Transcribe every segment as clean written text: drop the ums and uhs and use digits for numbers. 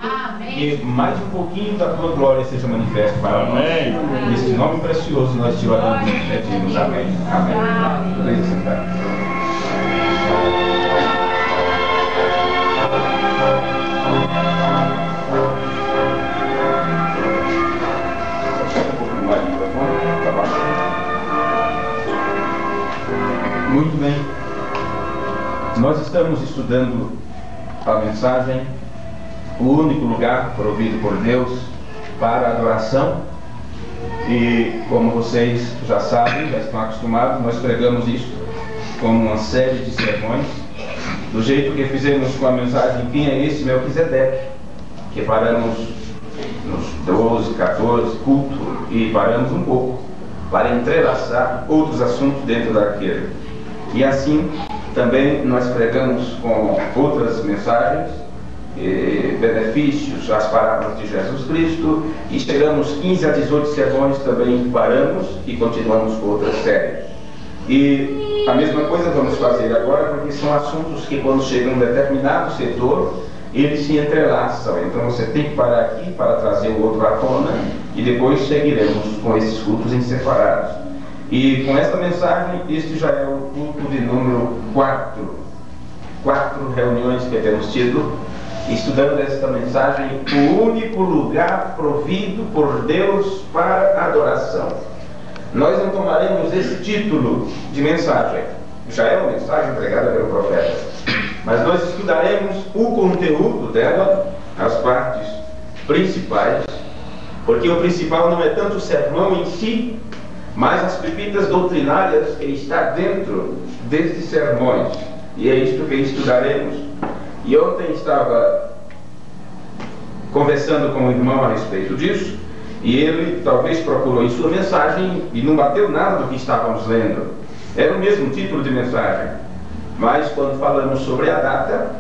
que mais um pouquinho da tua glória seja manifesta para nós. Neste nome precioso nós te oramos e pedimos. Amém. Amém. Podem sentar. Muito bem. Nós estamos estudando a mensagem, o único lugar provido por Deus para a adoração. E como vocês já sabem, já estão acostumados, nós pregamos isto como uma série de sermões, do jeito que fizemos com a mensagem Quem é esse Melquisedeque, que paramos nos 12, 14 cultos e paramos um pouco para entrelaçar outros assuntos dentro daquele. E assim também nós pregamos com outras mensagens, benefícios, as parábolas de Jesus Cristo, e chegamos 15 a 18 sermões, também paramos e continuamos com outras séries. E a mesma coisa vamos fazer agora, porque são assuntos que quando chegam em um determinado setor, eles se entrelaçam. Então você tem que parar aqui para trazer o outro à tona, e depois seguiremos com esses cultos em separados. E com esta mensagem, este já é o culto de número 4. 4 reuniões que temos tido, estudando esta mensagem, o único lugar provido por Deus para a adoração. Nós não tomaremos esse título de mensagem, já é uma mensagem pregada pelo profeta, mas nós estudaremos o conteúdo dela, as partes principais, porque o principal não é tanto o sermão em si, mas as pepitas doutrinárias que está dentro destes sermões, e é isto que estudaremos. E ontem estava conversando com o irmão a respeito disso, e ele talvez procurou em sua mensagem e não bateu nada do que estávamos lendo. Era o mesmo título de mensagem, mas quando falamos sobre a data,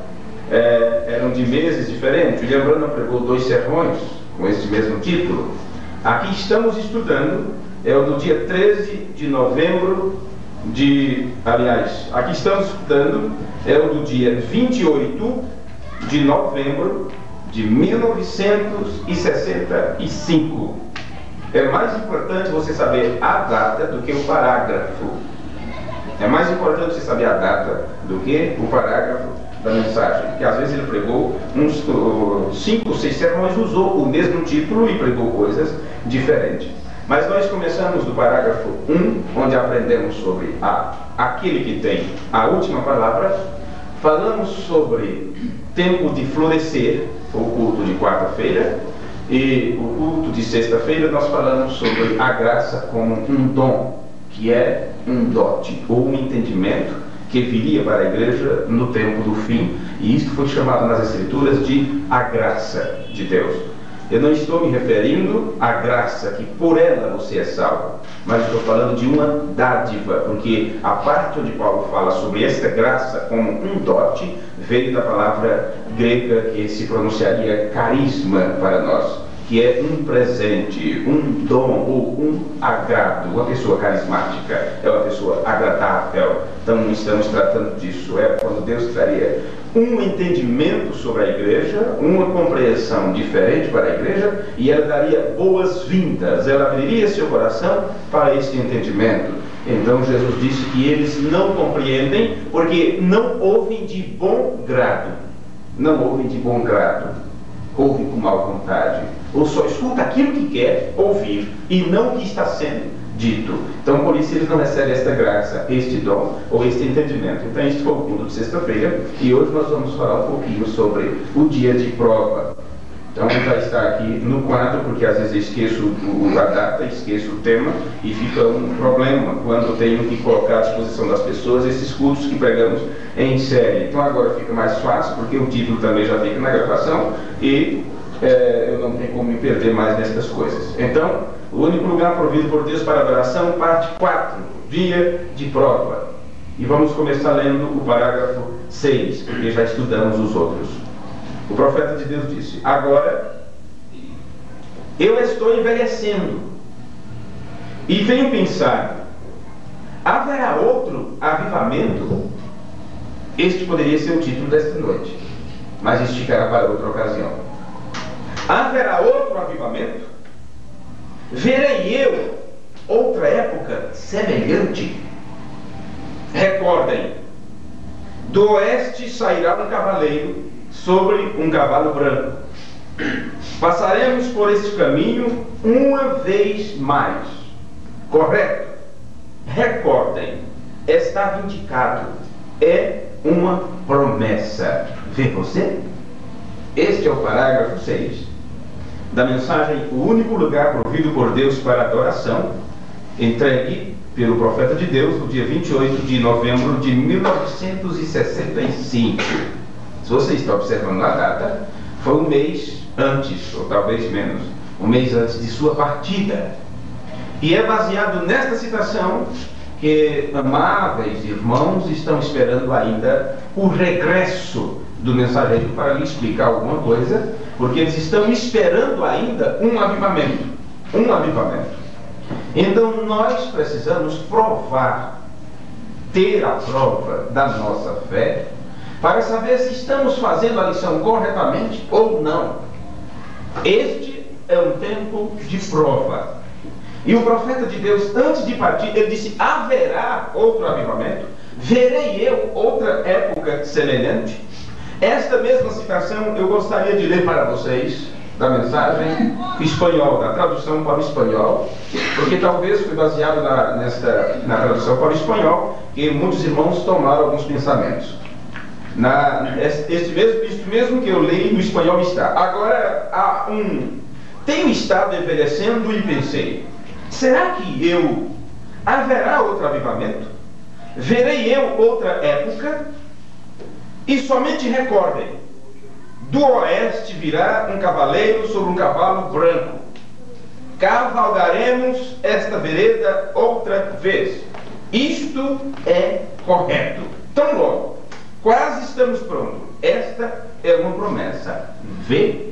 eram de meses diferentes. William Branham pregou 2 sermões com esse mesmo título. Aqui estamos estudando, é o do dia 13 de novembro aqui estamos estudando, é o do dia 28 de novembro de 1965. É mais importante você saber a data do que o parágrafo. É mais importante você saber a data do que o parágrafo da mensagem, porque às vezes ele pregou uns 5 ou 6 sermões, usou o mesmo título e pregou coisas diferentes. Mas nós começamos do parágrafo 1, onde aprendemos sobre aquele que tem a última palavra. Falamos sobre tempo de florescer, o culto de quarta-feira, e o culto de sexta-feira nós falamos sobre a graça como um dom, que é um dote, ou um entendimento que viria para a igreja no tempo do fim, e isto foi chamado nas Escrituras de a graça de Deus. Eu não estou me referindo à graça que por ela você é salvo, mas estou falando de uma dádiva, porque a parte onde Paulo fala sobre esta graça como um dote veio da palavra grega que se pronunciaria carisma para nós, que é um presente, um dom ou um agrado. Uma pessoa carismática é uma pessoa agradável. Então estamos tratando disso, é quando Deus traria um entendimento sobre a igreja, uma compreensão diferente para a igreja, e ela daria boas-vindas, ela abriria seu coração para esse entendimento. Então Jesus disse que eles não compreendem porque não ouvem de bom grado. Não ouvem de bom grado, ouvem com má vontade, ou só escuta aquilo que quer ouvir e não o que está sendo dito. Então por isso eles não recebem esta graça, este dom ou este entendimento. Então este foi o culto de sexta-feira, e hoje nós vamos falar um pouquinho sobre o dia de prova. Então já está aqui no quadro, porque às vezes eu esqueço a data, esqueço o tema, e fica um problema quando tenho que colocar à disposição das pessoas esses cultos que pregamos em série. Então agora fica mais fácil, porque o título também já fica na gravação, e eu não tenho como me perder mais nessas coisas. Então, o único lugar provido por Deus para adoração, parte 4, dia de prova. E vamos começar lendo o parágrafo 6, porque já estudamos os outros. O profeta de Deus disse: agora eu estou envelhecendo e venho pensar, haverá outro avivamento? Este poderia ser o título desta noite, mas este ficará para outra ocasião. Haverá outro avivamento? Verei eu outra época semelhante? Recordem, do oeste sairá um cavaleiro sobre um cavalo branco. Passaremos por este caminho uma vez mais. Correto? Recordem, está vindicado. É uma promessa. Vê você? Este é o parágrafo 6 da mensagem O Único Lugar Provido por Deus para Adoração, entregue pelo profeta de Deus no dia 28 de novembro de 1965. Se você está observando a data, foi um mês antes, ou talvez menos, um mês antes de sua partida. E é baseado nesta citação que amáveis irmãos estão esperando ainda o regresso do mensageiro para lhe explicar alguma coisa, porque eles estão esperando ainda um avivamento. Um avivamento. Então nós precisamos provar, ter a prova da nossa fé, para saber se estamos fazendo a lição corretamente ou não. Este é um tempo de prova. E o profeta de Deus, antes de partir, ele disse: haverá outro avivamento? Verei eu outra época semelhante? Esta mesma citação eu gostaria de ler para vocês, da mensagem espanhol, da tradução para o espanhol, porque talvez foi baseado na tradução para o espanhol que muitos irmãos tomaram alguns pensamentos. Isto mesmo que eu leio no espanhol está. Agora, tenho estado envelhecendo e pensei: será que haverá outro avivamento? Verei eu outra época? E somente recordem, do oeste virá um cavaleiro sobre um cavalo branco. Cavalgaremos esta vereda outra vez. Isto é correto. Tão logo, quase estamos prontos. Esta é uma promessa. Vê?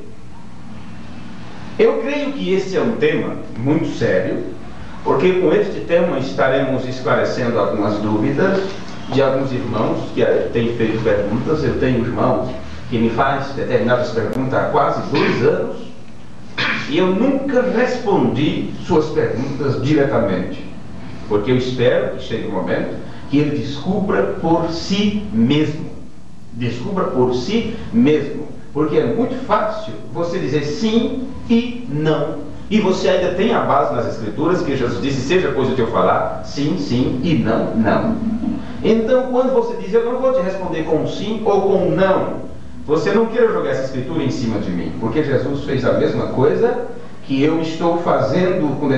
Eu creio que esse é um tema muito sério, porque com este tema estaremos esclarecendo algumas dúvidas de alguns irmãos que têm feito perguntas. Eu tenho irmãos que me fazem determinadas perguntas há quase 2 anos e eu nunca respondi suas perguntas diretamente, porque eu espero que chegue o momento que ele descubra por si mesmo. Descubra por si mesmo, porque é muito fácil você dizer sim e não, e você ainda tem a base nas Escrituras que Jesus disse: seja coisa de eu falar sim, sim, e não, não. Então, quando você diz: eu não vou te responder com sim ou com não, você não queira jogar essa Escritura em cima de mim, porque Jesus fez a mesma coisa que eu estou fazendo com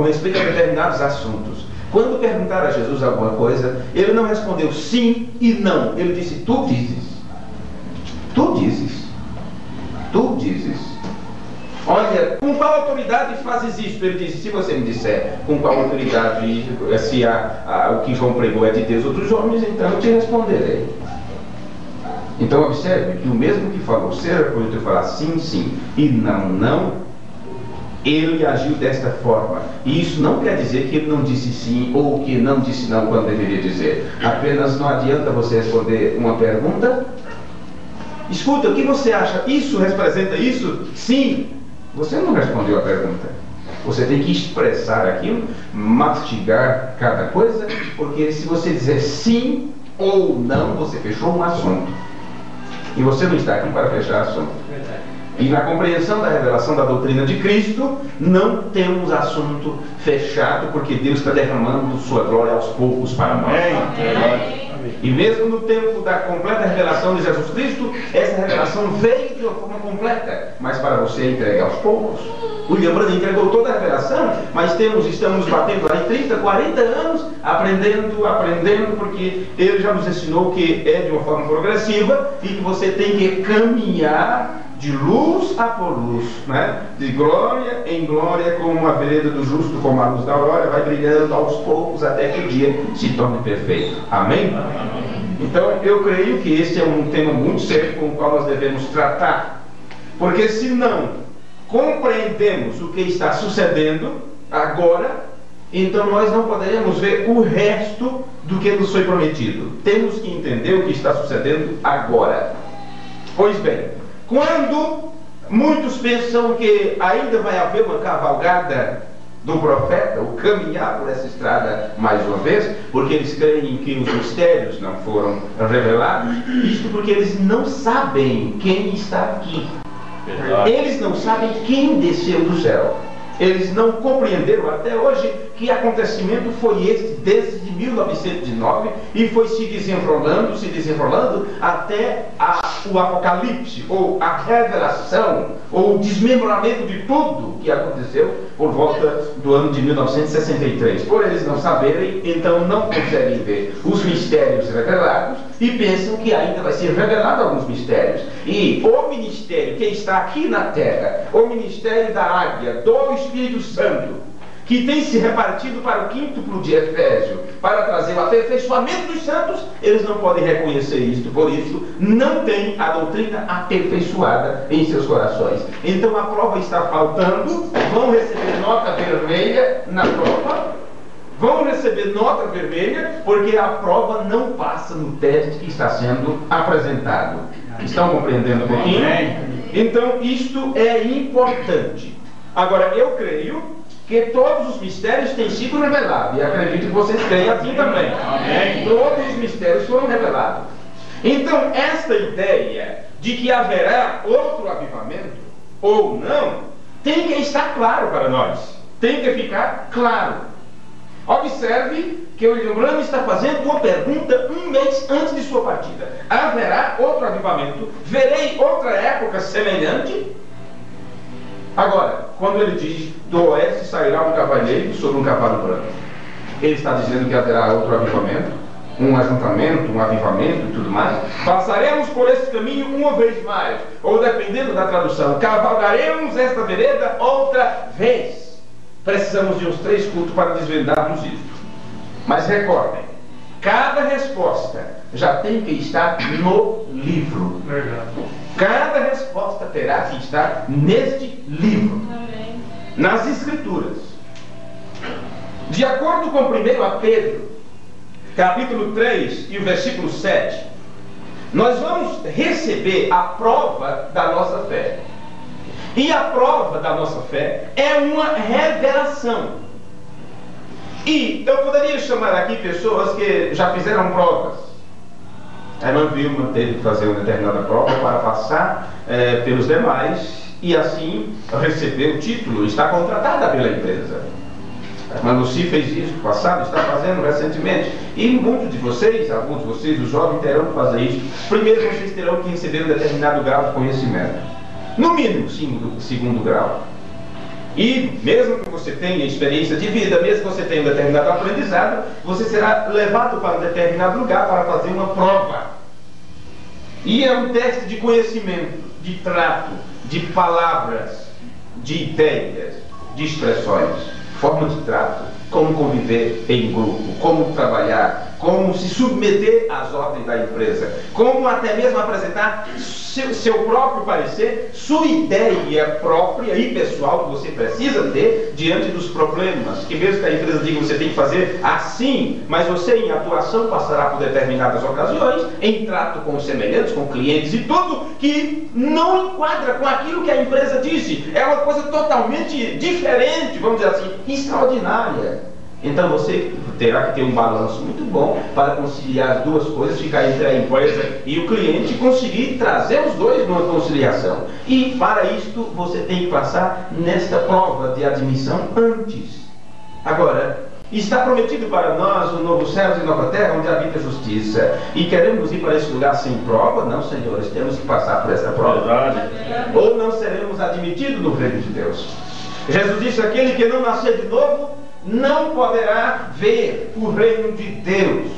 respeito a determinados assuntos. Quando perguntaram a Jesus alguma coisa, ele não respondeu sim e não, ele disse: tu dizes, tu dizes, tu dizes. Olha, com qual autoridade fazes isto? Ele disse: se você me disser com qual autoridade, se o que João pregou é de Deus ou dos homens, então eu te responderei. Então observe que o mesmo que falou seja coisa de eu falar sim, sim e não, não, ele agiu desta forma. E isso não quer dizer que ele não disse sim ou que não disse não quando deveria dizer. Apenas não adianta você responder uma pergunta: escuta, o que você acha? Isso representa isso? Sim. Você não respondeu a pergunta. Você tem que expressar aquilo, mastigar cada coisa, porque se você dizer sim ou não, você fechou um assunto. E você não está aqui para fechar assunto. E na compreensão da revelação da doutrina de Cristo, não temos assunto fechado, porque Deus está derramando sua glória aos poucos para nós. Amém. E mesmo no tempo da completa revelação de Jesus Cristo, essa revelação veio de uma forma completa, mas para você entregar aos poucos. William Branham entregou toda a revelação, mas estamos batendo aí 30, 40 anos, aprendendo, porque ele já nos ensinou que é de uma forma progressiva e que você tem que caminhar de luz a luz, né? De glória em glória, como a vereda do justo, como a luz da aurora, vai brilhando aos poucos até que o dia se torne perfeito. Amém? Então eu creio que esse é um tema muito sério com o qual nós devemos tratar, porque se não compreendemos o que está sucedendo agora, então nós não poderemos ver o resto do que nos foi prometido. Temos que entender o que está sucedendo agora. Pois bem, Quando muitos pensam que ainda vai haver uma cavalgada do profeta, o caminhar por essa estrada mais uma vez, porque eles creem que os mistérios não foram revelados, isto porque eles não sabem quem está aqui. Eles não sabem quem desceu do céu. Eles não compreenderam até hoje que acontecimento foi este desde 1909 e foi se desenrolando até o Apocalipse, ou a revelação, ou o desmembramento de tudo que aconteceu por volta do ano de 1963. Por eles não saberem, então não conseguem ver os mistérios revelados e pensam que ainda vai ser revelado alguns mistérios. E o ministério que está aqui na terra, o ministério da águia, do Espírito Santo, que tem se repartido para o quíntuplo de Efésio, para trazer o aperfeiçoamento dos santos, eles não podem reconhecer isto, por isso não tem a doutrina aperfeiçoada em seus corações. Então a prova está faltando, vão receber nota vermelha na prova, vão receber nota vermelha, porque a prova não passa no teste que está sendo apresentado. Estão compreendendo um pouquinho? Então isto é importante. Agora, eu creio que todos os mistérios têm sido revelados, e acredito que vocês creem assim também. Amém. Todos os mistérios foram revelados. Então, esta ideia de que haverá outro avivamento, ou não, tem que estar claro para nós. Tem que ficar claro. Observe que o William Branham está fazendo uma pergunta um mês antes de sua partida. Haverá outro avivamento? Verei outra época semelhante? Agora, quando ele diz, do oeste sairá um cavalheiro sobre um cavalo branco, ele está dizendo que haverá outro avivamento, um ajuntamento, um avivamento e tudo mais. Passaremos por esse caminho uma vez mais, ou dependendo da tradução, cavalgaremos esta vereda outra vez. Precisamos de uns 3 cultos para desvendarmos isto. Mas recordem, cada resposta já tem que estar no livro. Cada resposta terá que estar neste livro. Nas Escrituras. De acordo com 1 Pedro, capítulo 3 e o versículo 7, nós vamos receber a prova da nossa fé. E a prova da nossa fé é uma revelação. E eu poderia chamar aqui pessoas que já fizeram provas. A irmã Vilma teve que fazer uma determinada prova para passar pelos demais e assim receber o título, está contratada pela empresa. A irmã Lucy fez isso no passado, está fazendo recentemente. E muitos de vocês, alguns de vocês, os jovens, terão que fazer isso. Primeiro vocês terão que receber um determinado grau de conhecimento. No mínimo, 2º grau. E mesmo que você tenha experiência de vida, mesmo que você tenha um determinado aprendizado, você será levado para um determinado lugar para fazer uma prova. E é um teste de conhecimento, de trato, de palavras, de ideias, de expressões, forma de trato, como conviver em grupo, como trabalhar, como se submeter às ordens da empresa, como até mesmo apresentar seu próprio parecer, sua ideia própria e pessoal que você precisa ter diante dos problemas, que mesmo que a empresa diga que você tem que fazer assim, mas você em atuação passará por determinadas ocasiões, em trato com os semelhantes, com clientes e tudo, que não enquadra com aquilo que a empresa disse, é uma coisa totalmente diferente, vamos dizer assim, extraordinária. Então você terá que ter um balanço muito bom para conciliar as duas coisas, ficar entre a empresa e o cliente e conseguir trazer os dois numa conciliação. E para isto você tem que passar nesta prova de admissão antes. Agora, está prometido para nós um novo céu e nova terra onde habita a justiça. E queremos ir para esse lugar sem prova? Não, senhores, temos que passar por essa prova. Ou não seremos admitidos no reino de Deus. Jesus disse, aquele que não nascer de novo não poderá ver o reino de Deus.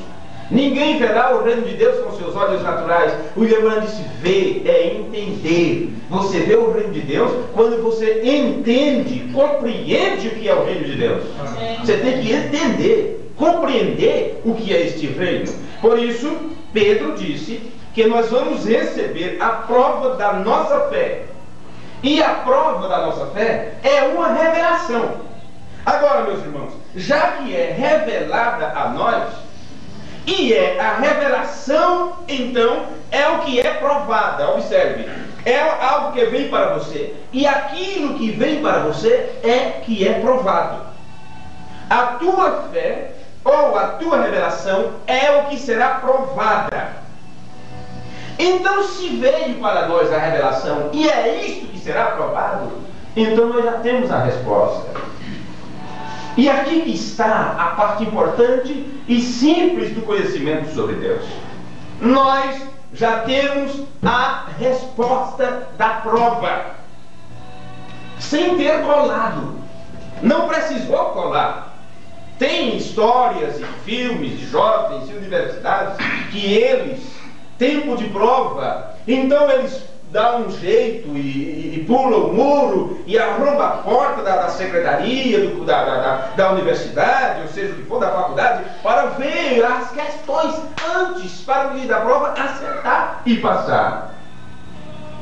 Ninguém verá o reino de Deus com seus olhos naturais. O William Branham disse, ver é entender. Você vê o reino de Deus quando você entende, compreende o que é o reino de Deus. Você tem que entender, compreender o que é este reino. Por isso, Pedro disse que nós vamos receber a prova da nossa fé. E a prova da nossa fé é uma revelação. Agora, meus irmãos, já que é revelada a nós, e é a revelação, então, é o que é provada. Observe, É algo que vem para você. E aquilo que vem para você é que é provado. A tua fé ou a tua revelação é o que será provada. Então, se veio para nós a revelação e é isto que será provado, então nós já temos a resposta. E aqui que está a parte importante e simples do conhecimento sobre Deus. Nós já temos a resposta da prova, sem ter colado. Não precisou colar. Tem histórias e filmes de jovens e universidades que eles, tempo de prova, então eles dão um jeito e pulam o muro e arrombam a porta da secretaria, da universidade, ou seja, o que for, da faculdade, para ver as questões antes, para o dia da prova acertar e passar.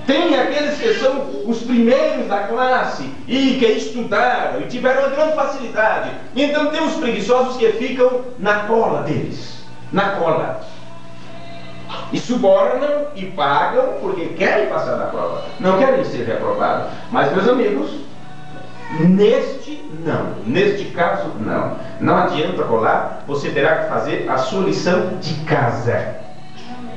Tem aqueles que são os primeiros da classe e que estudaram e tiveram uma grande facilidade. Então tem os preguiçosos que ficam na cola deles, na cola. E subornam e pagam porque querem passar na prova, não querem ser reprovados. Mas, meus amigos, neste caso não adianta colar, você terá que fazer a sua lição de casa.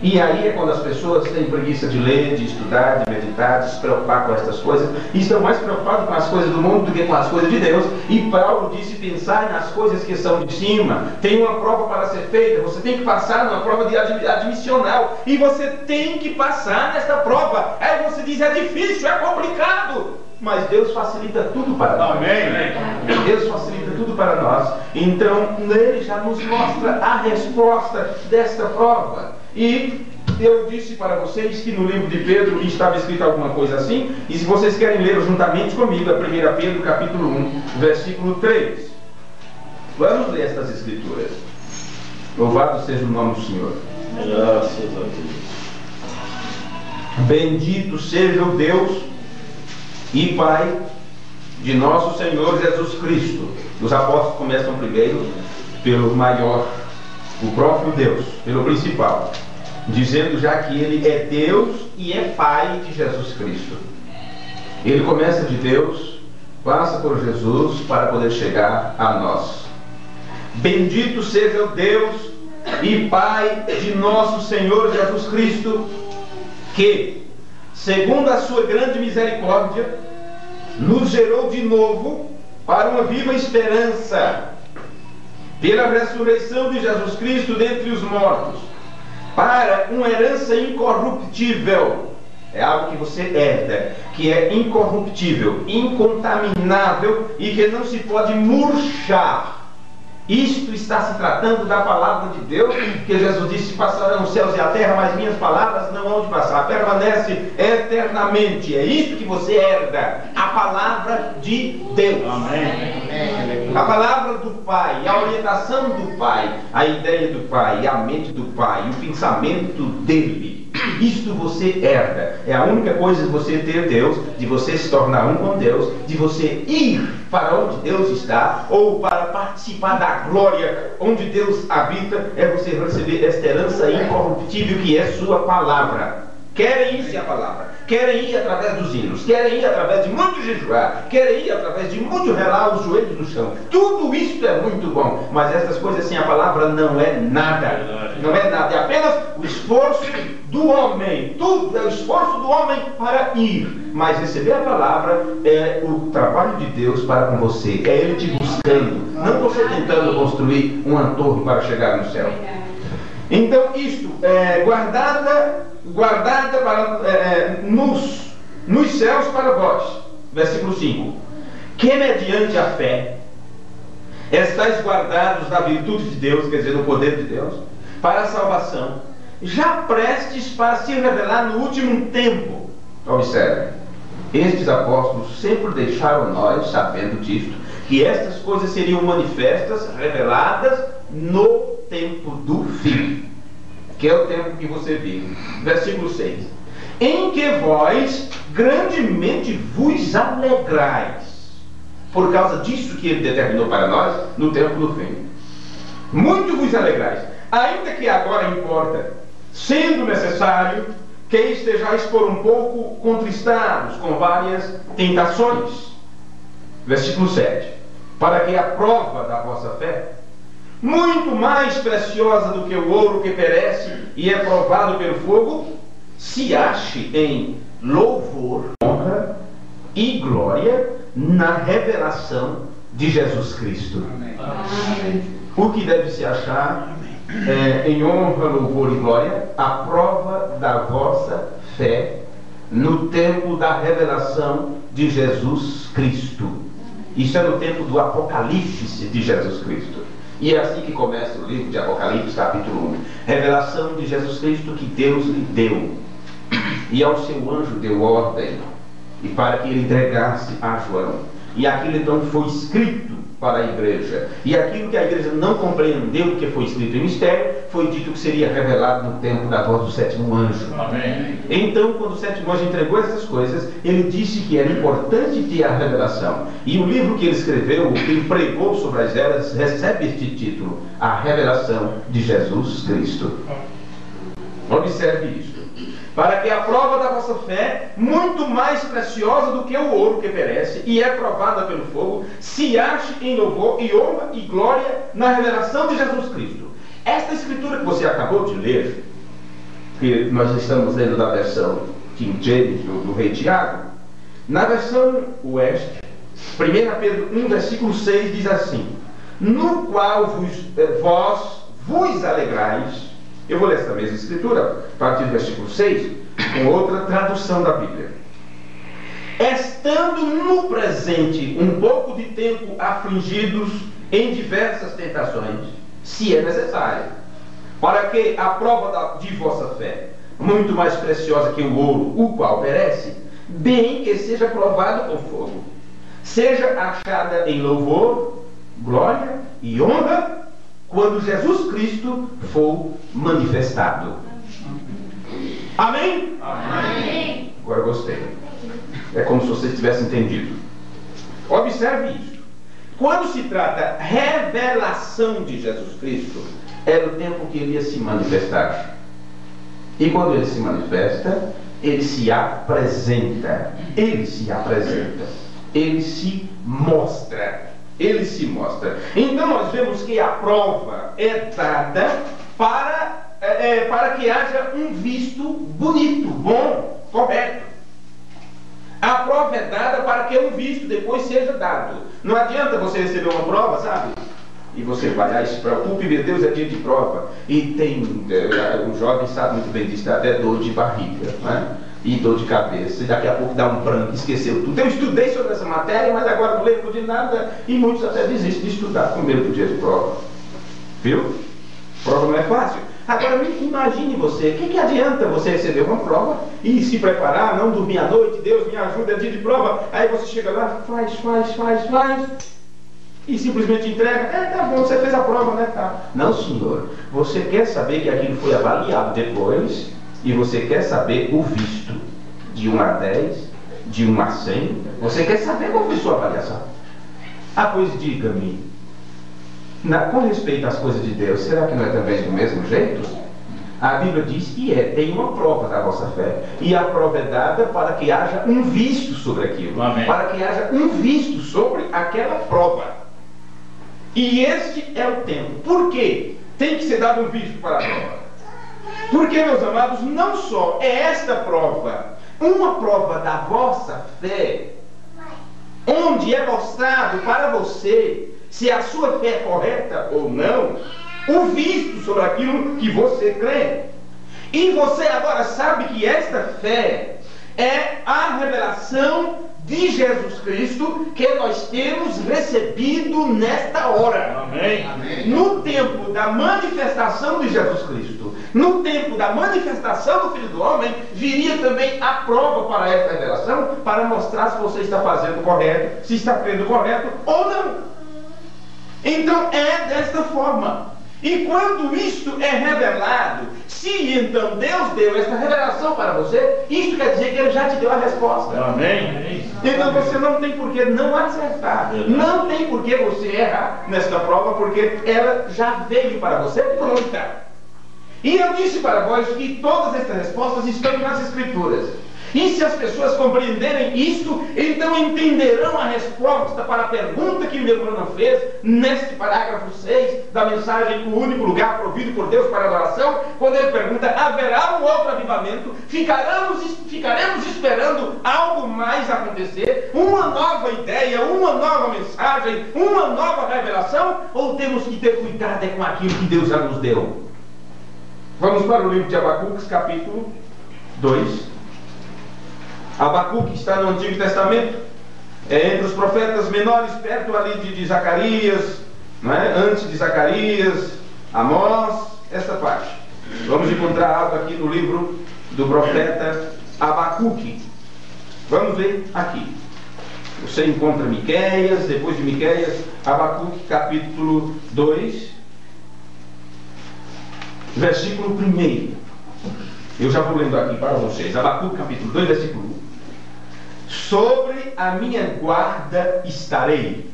E aí é quando as pessoas têm preguiça de ler, de estudar, de meditar, de se preocupar com essas coisas, e estão mais preocupados com as coisas do mundo do que com as coisas de Deus. E Paulo disse: pensar nas coisas que são de cima. Tem uma prova para ser feita, você tem que passar numa prova de admissional, e você tem que passar nesta prova. Aí você diz: é difícil, é complicado, mas Deus facilita tudo para nós. Amém. Deus facilita tudo para nós. Então Ele já nos mostra a resposta desta prova. E eu disse para vocês que no livro de Pedro estava escrito alguma coisa assim, e se vocês querem ler juntamente comigo, a 1 Pedro capítulo 1, versículo 3. Vamos ler estas escrituras. Louvado seja o nome do Senhor. Graças a Deus. Bendito seja o Deus e Pai de nosso Senhor Jesus Cristo. Os apóstolos começam primeiro pelo maior, o próprio Deus, pelo principal, dizendo já que Ele é Deus e é Pai de Jesus Cristo. Ele começa de Deus, passa por Jesus para poder chegar a nós. Bendito seja o Deus e Pai de nosso Senhor Jesus Cristo, que, segundo a sua grande misericórdia, nos gerou de novo para uma viva esperança, pela ressurreição de Jesus Cristo dentre os mortos, para uma herança incorruptível. É algo que você herda, que é incorruptível, incontaminável e que não se pode murchar. Isto está se tratando da palavra de Deus, que Jesus disse: passarão os céus e a terra, mas minhas palavras não hão de passar, permanece eternamente. É isto que você herda, a palavra de Deus. Amém. A palavra do Pai, a orientação do Pai, a ideia do Pai, a mente do Pai, o pensamento dele. Isto você herda. É a única coisa de você ter Deus, de você se tornar um com Deus, de você ir para onde Deus está, ou para participar da glória onde Deus habita, é você receber esta herança incorruptível que é sua palavra. Querem ir sem a palavra, querem ir através dos hinos, querem ir através de muito jejuar, querem ir através de muito relar os joelhos no chão. Tudo isso é muito bom, mas essas coisas sem a palavra não é nada. Não é nada, é apenas o esforço do homem. Tudo é o esforço do homem para ir. Mas receber a palavra é o trabalho de Deus para com você. É Ele te buscando, não você tentando construir uma torre para chegar no céu. Então isto é guardada para, nos céus para vós. Versículo 5. Que mediante a fé estáis guardados da virtude de Deus, quer dizer, do poder de Deus, para a salvação, já prestes para se revelar no último tempo. Observe, estes apóstolos sempre deixaram nós, sabendo disto, que estas coisas seriam manifestas, reveladas no tempo do fim, que é o tempo que você vive. Versículo 6. Em que vós grandemente vos alegrais, por causa disso que Ele determinou para nós no tempo do fim. Muito vos alegrais, ainda que agora importa, sendo necessário que estejais por um pouco contristados com várias tentações. Versículo 7. Para que a prova da vossa fé, muito mais preciosa do que o ouro que perece e é provado pelo fogo, se ache em louvor, honra e glória na revelação de Jesus Cristo. Amém. O que deve se achar em honra, louvor e glória? A prova da vossa fé no tempo da revelação de Jesus Cristo. Isso é no tempo do Apocalipse de Jesus Cristo. E é assim que começa o livro de Apocalipse, capítulo 1. Revelação de Jesus Cristo que Deus lhe deu. E ao seu anjo deu ordem, e para que ele entregasse a João. E aquilo então foi escrito para a igreja. E aquilo que a igreja não compreendeu, porque foi escrito em mistério, foi dito que seria revelado no tempo da voz do sétimo anjo. Amém. Então, quando o sétimo anjo entregou essas coisas, ele disse que era importante ter a revelação. E o livro que ele escreveu, que ele pregou sobre as eras, recebe este título: A Revelação de Jesus Cristo. Observe isto. Para que a prova da vossa fé, muito mais preciosa do que o ouro que perece e é provada pelo fogo, se ache em louvor e honra e glória na revelação de Jesus Cristo. Esta escritura que você acabou de ler, que nós estamos lendo da versão King James, do rei Tiago, na versão West, 1 Pedro 1, versículo 6 diz assim: no qual vós vos alegrais. Eu vou ler essa mesma escritura, a partir do versículo 6, com outra tradução da Bíblia. Estando no presente um pouco de tempo afligidos em diversas tentações, se é necessário, para que a prova de vossa fé, muito mais preciosa que o ouro, o qual perece, bem que seja provado com fogo, seja achada em louvor, glória e honra, quando Jesus Cristo for manifestado. Amém? Amém. Agora gostei. É como se você tivesse entendido. Observe isso. Quando se trata revelação de Jesus Cristo, era o tempo que ele ia se manifestar. E quando ele se manifesta, ele se apresenta. Ele se apresenta. Ele se mostra. Ele se mostra. Então nós vemos que a prova é dada para que haja um visto bonito, bom, correto. A prova é dada para que um visto depois seja dado. Não adianta você receber uma prova, sabe? E você vai, se preocupe, meu Deus, é dia de prova. E tem, um jovem sabe muito bem disso, dá até dor de barriga, né? E dor de cabeça, e daqui a pouco dá um branco, esqueceu tudo. Eu estudei sobre essa matéria, mas agora não lembro de nada, e muitos até desistem de estudar com medo do dia de prova. Viu? Prova não é fácil. Agora imagine você, o que adianta você receber uma prova e se preparar, não dormir à noite, Deus me ajuda, é dia de prova, aí você chega lá, faz, e simplesmente entrega, tá bom, você fez a prova, né? Tá. Não, senhor, você quer saber que aquilo foi avaliado depois, e você quer saber o visto de 1 a 10, de 1 a 100, você quer saber qual foi sua avaliação. Ah, pois diga-me, com respeito às coisas de Deus, será que não é também do mesmo jeito? A Bíblia diz que tem uma prova da vossa fé. E a prova é dada para que haja um visto sobre aquilo. Amém. Para que haja um visto sobre aquela prova. E este é o tempo. Por quê? Tem que ser dado um visto para a prova. Porque, meus amados, não só é esta prova, uma prova da vossa fé, onde é mostrado para você se a sua fé é correta ou não, o visto sobre aquilo que você crê. E você agora sabe que esta fé é a revelação de Jesus Cristo que nós temos recebido nesta hora. Amém. Amém. No tempo da manifestação de Jesus Cristo, no tempo da manifestação do Filho do Homem, viria também a prova para esta revelação, para mostrar se você está fazendo correto, se está crendo correto ou não. Então é desta forma. E quando isto é revelado, se então Deus deu esta revelação para você, isto quer dizer que Ele já te deu a resposta. Amém. Então você não tem por que não acertar, não tem por que você errar nesta prova, porque ela já veio para você pronta. E eu disse para vós que todas estas respostas estão nas Escrituras. E se as pessoas compreenderem isto, então entenderão a resposta para a pergunta que o meu irmão fez neste parágrafo 6 da mensagem O Único Lugar Provido por Deus para a Adoração, quando ele pergunta: haverá um outro avivamento? Ficaremos esperando algo mais acontecer? Uma nova ideia, uma nova mensagem, uma nova revelação? Ou temos que ter cuidado com aquilo que Deus já nos deu? Vamos para o livro de Abacuque, capítulo 2. Abacuque está no Antigo Testamento, é entre os profetas menores, perto ali de Zacarias, não é? Antes de Zacarias, Amós, essa parte. Vamos encontrar algo aqui no livro do profeta Abacuque. Vamos ver aqui. Você encontra Miqueias, depois de Miqueias, Abacuque capítulo 2, versículo 1. Eu já vou lendo aqui para vocês. Abacuque capítulo 2, versículo 1. Sobre a minha guarda estarei.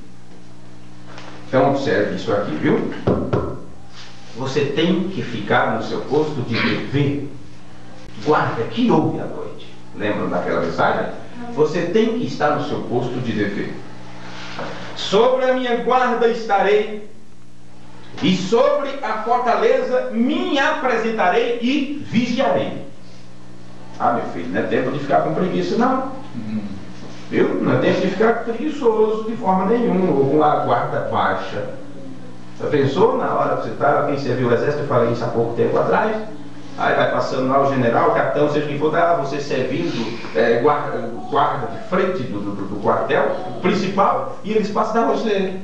Então observe isso aqui, viu? Você tem que ficar no seu posto de dever. Guarda que houve à noite. Lembram daquela mensagem? Você tem que estar no seu posto de dever. Sobre a minha guarda estarei, e sobre a fortaleza me apresentarei e vigiarei. Ah, meu filho, não é tempo de ficar com preguiça, não. Viu? Não é tempo de ficar preguiçoso de forma nenhuma, ou com a guarda baixa. Você pensou na hora que você estava, quem serviu o exército, eu falei isso há pouco tempo atrás, aí vai passando lá o general, o capitão, seja quem for, você servindo guarda de frente do quartel principal, e eles passam a você.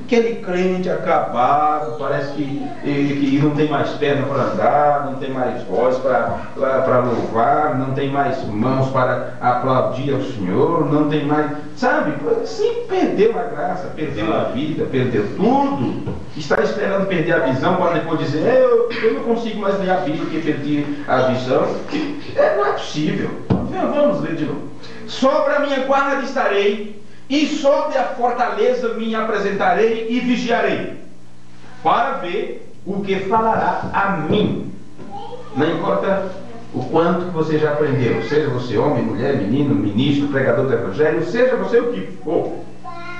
Aquele crente acabado, parece que não tem mais perna para andar, não tem mais voz para louvar, não tem mais mãos para aplaudir ao Senhor, não tem mais, sabe? Sim, perdeu a graça, perdeu a vida, perdeu tudo. Está esperando perder a visão para depois dizer: eu não consigo mais ler a Bíblia porque perdi a visão. Não é possível. Vamos ler de novo. Sobre a minha guarda estarei, e sobre a fortaleza me apresentarei e vigiarei, para ver o que falará a mim. Não importa o quanto você já aprendeu, seja você homem, mulher, menino, ministro, pregador do evangelho, seja você o que for,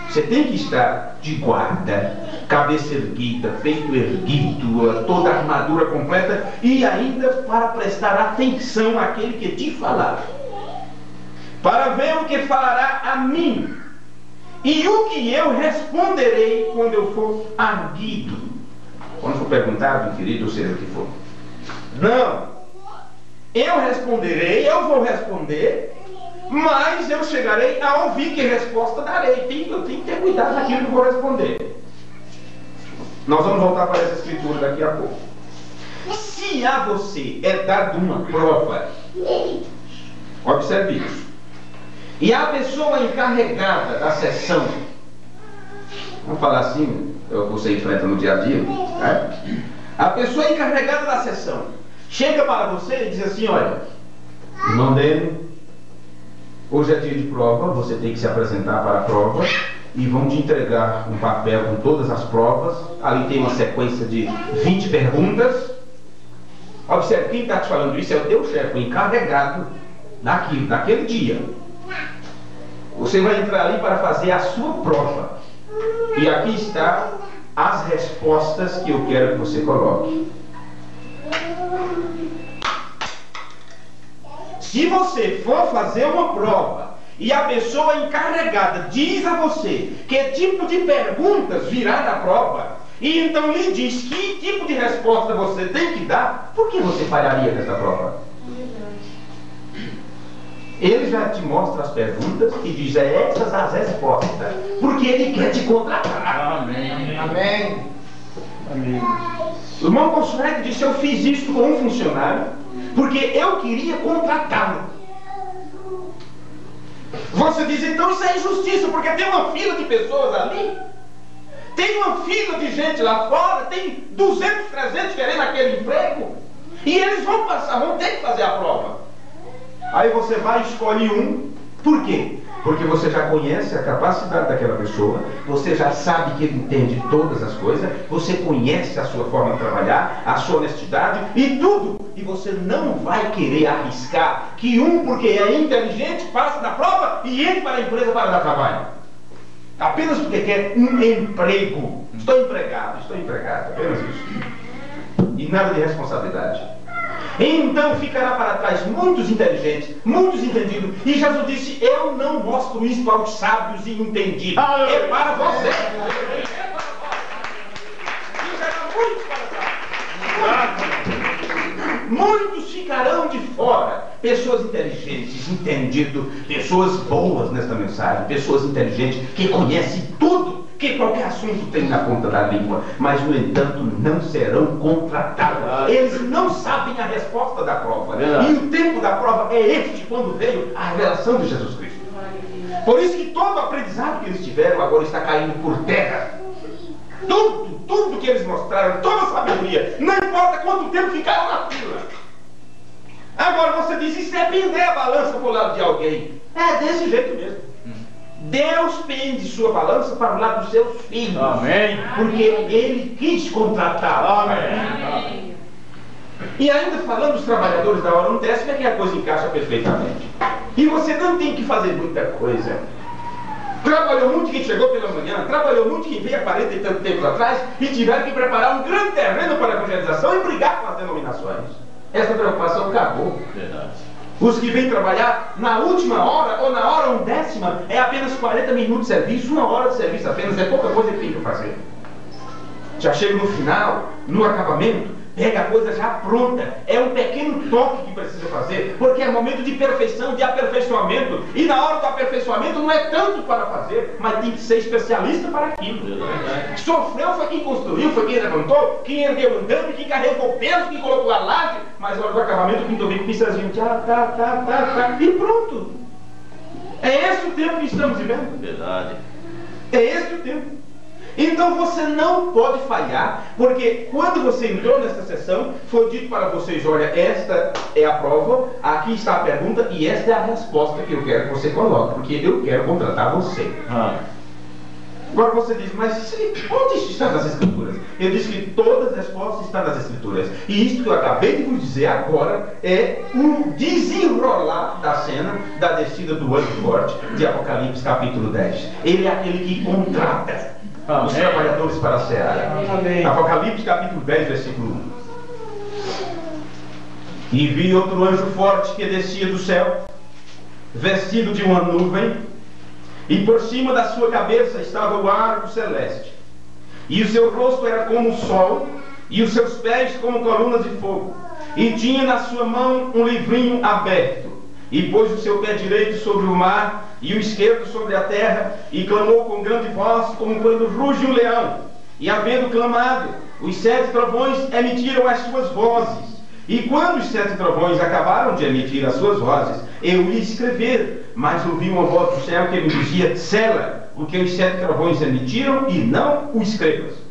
você tem que estar de guarda, cabeça erguida, peito erguido, toda a armadura completa, e ainda para prestar atenção àquele que te falar, para ver o que falará a mim, e o que eu responderei quando eu for arguido. Quando for perguntado, querido, ou seja o que for. Não. Eu responderei, eu vou responder, mas eu chegarei a ouvir que resposta darei. Eu tenho que ter cuidado naquilo que eu vou responder. Nós vamos voltar para essa escritura daqui a pouco. Se a você é dado uma prova, observe isso, e a pessoa encarregada da sessão, vamos falar assim, você enfrenta no dia a dia, né? A pessoa encarregada da sessão chega para você e diz assim: olha, irmão dele, hoje é dia de prova, você tem que se apresentar para a prova, e vão te entregar um papel com todas as provas, ali tem uma sequência de 20 perguntas. Observe, quem está te falando isso é o teu chefe, o encarregado daquele dia. Você vai entrar ali para fazer a sua prova. E aqui está as respostas que eu quero que você coloque. Se você for fazer uma prova e a pessoa encarregada diz a você que tipo de perguntas virá na prova, e então lhe diz que tipo de resposta você tem que dar, por que você falharia nessa prova? Ele já te mostra as perguntas e diz: é essas as respostas, porque ele quer te contratar. Amém. Amém. Amém. O irmão Consuelo disse: eu fiz isso com um funcionário porque eu queria contratá-lo. Você diz: então isso é injustiça, porque tem uma fila de pessoas ali, tem uma fila de gente lá fora, tem 200, 300 querendo aquele emprego, e eles vão ter que fazer a prova. Aí você vai, escolhe um, Por quê? Porque você já conhece a capacidade daquela pessoa, você já sabe que ele entende todas as coisas, você conhece a sua forma de trabalhar, a sua honestidade e tudo. E você não vai querer arriscar que porque é inteligente, passe na prova e entre para a empresa para dar trabalho. Apenas porque quer um emprego. Estou empregado, apenas isso. E nada de responsabilidade. Então ficará para trás muitos inteligentes, muitos entendidos. E Jesus disse: eu não mostro isto aos sábios e entendidos. É para você. Ficará muitos para trás. Muitos ficarão de fora. Pessoas inteligentes, entendidas, pessoas boas nesta mensagem, pessoas inteligentes que conhecem tudo que qualquer assunto tem na ponta da língua, mas no entanto não serão contratados. Eles não sabem a resposta da prova. E o tempo da prova é este, quando veio a revelação de Jesus Cristo. Por isso que todo o aprendizado que eles tiveram agora está caindo por terra. Tudo que eles mostraram, toda a sabedoria, não importa quanto tempo ficaram na fila. Agora você diz: e se é pender a balança para o lado de alguém? É desse jeito mesmo. Deus pende sua balança para o lado dos seus filhos. Amém. Porque Ele quis contratá-los. Amém. E ainda falando dos trabalhadores da hora 1/10, é que a coisa encaixa perfeitamente. E você não tem que fazer muita coisa. Trabalhou muito quem chegou pela manhã, trabalhou muito quem veio há 40 e tantos tempos atrás e tiveram que preparar um grande terreno para a evangelização e brigar com as denominações. Essa preocupação acabou. Verdade. Os que vêm trabalhar na última hora ou na hora 1/10 é apenas 40 minutos de serviço, 1 hora de serviço apenas, é pouca coisa que tem que fazer. Já chega no final, no acabamento, pega a coisa já pronta. É um pequeno toque que precisa fazer, porque é momento de perfeição, de aperfeiçoamento. E na hora do aperfeiçoamento não é tanto para fazer, mas tem que ser especialista para aquilo. Sofreu foi quem construiu, foi quem levantou, quem ergueu o andame, quem carregou o peso, quem colocou a laje. Mas na hora do acabamento, o pintor vem com o pincelzinho, e pronto. É esse o tempo que estamos vivendo. Verdade. É esse o tempo. Então você não pode falhar, porque quando você entrou nesta sessão, foi dito para vocês: olha, esta é a prova, aqui está a pergunta e esta é a resposta que eu quero que você coloque, porque eu quero contratar você. Agora você diz: mas onde isso está nas Escrituras? Eu disse que todas as respostas estão nas Escrituras. E isso que eu acabei de vos dizer agora é um desenrolar da cena da descida do anjo forte de Apocalipse capítulo 10. Ele é aquele que contrata os trabalhadores para a seara. Apocalipse capítulo 10, versículo 1. E vi outro anjo forte que descia do céu, vestido de uma nuvem, e por cima da sua cabeça estava o arco celeste. E o seu rosto era como o sol, e os seus pés como colunas de fogo. E tinha na sua mão um livrinho aberto. E pôs o seu pé direito sobre o mar, e o esquerdo sobre a terra, e clamou com grande voz, como quando ruge um leão. E havendo clamado, os 7 trovões emitiram as suas vozes. E quando os 7 trovões acabaram de emitir as suas vozes, eu ia escrever, mas ouvi uma voz do céu que me dizia: sela o que os 7 trovões emitiram e não o escrevas.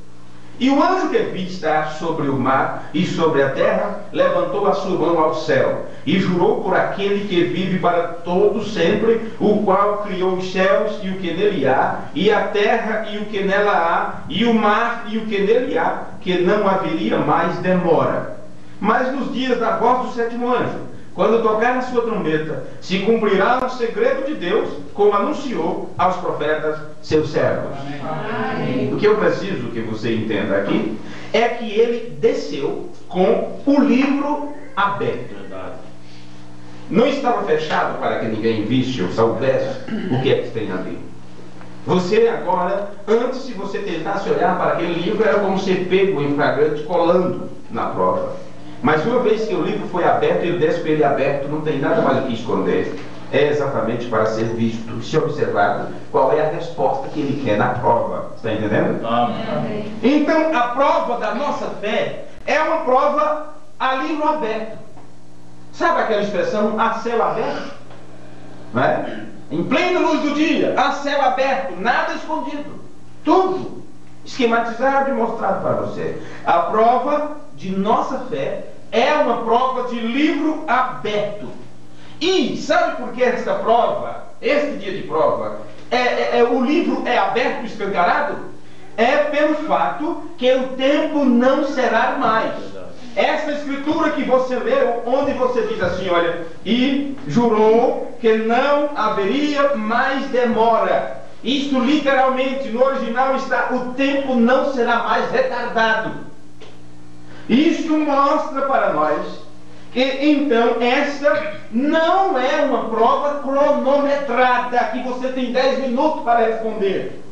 E o anjo que vi estar sobre o mar e sobre a terra levantou a sua mão ao céu e jurou por aquele que vive para todo sempre, o qual criou os céus e o que nele há, e a terra e o que nela há, e o mar e o que nele há, que não haveria mais demora. Mas nos dias da voz do 7º anjo, quando tocar a sua trombeta, se cumprirá o segredo de Deus, como anunciou aos profetas seus servos. Amém. O que eu preciso que você entenda aqui é que ele desceu com o livro aberto. Não estava fechado para que ninguém visse ou soubesse o que é que tem ali. Você agora, antes, se você tentasse olhar para aquele livro, era como ser pego em flagrante colando na prova. Mas uma vez que o livro foi aberto, ele desce com ele aberto, não tem nada mais o que esconder. É exatamente para ser visto, se observado qual é a resposta que ele quer na prova. Está entendendo? Amém. Então, a prova da nossa fé é uma prova a livro aberto. Sabe aquela expressão, a céu aberto? Não é? Em plena luz do dia, a céu aberto, nada escondido. Tudo esquematizado e mostrado para você. A prova de nossa fé é uma prova de livro aberto. E sabe por que esta prova este dia de prova, o livro é aberto e escancarado, é pelo fato que o tempo não será mais. Essa escritura que você leu, onde você diz assim, olha, e jurou que não haveria mais demora. Isto literalmente, no original está, o tempo não será mais retardado. Isto mostra para nós que então esta não é uma prova cronometrada, que você tem 10 minutos para responder.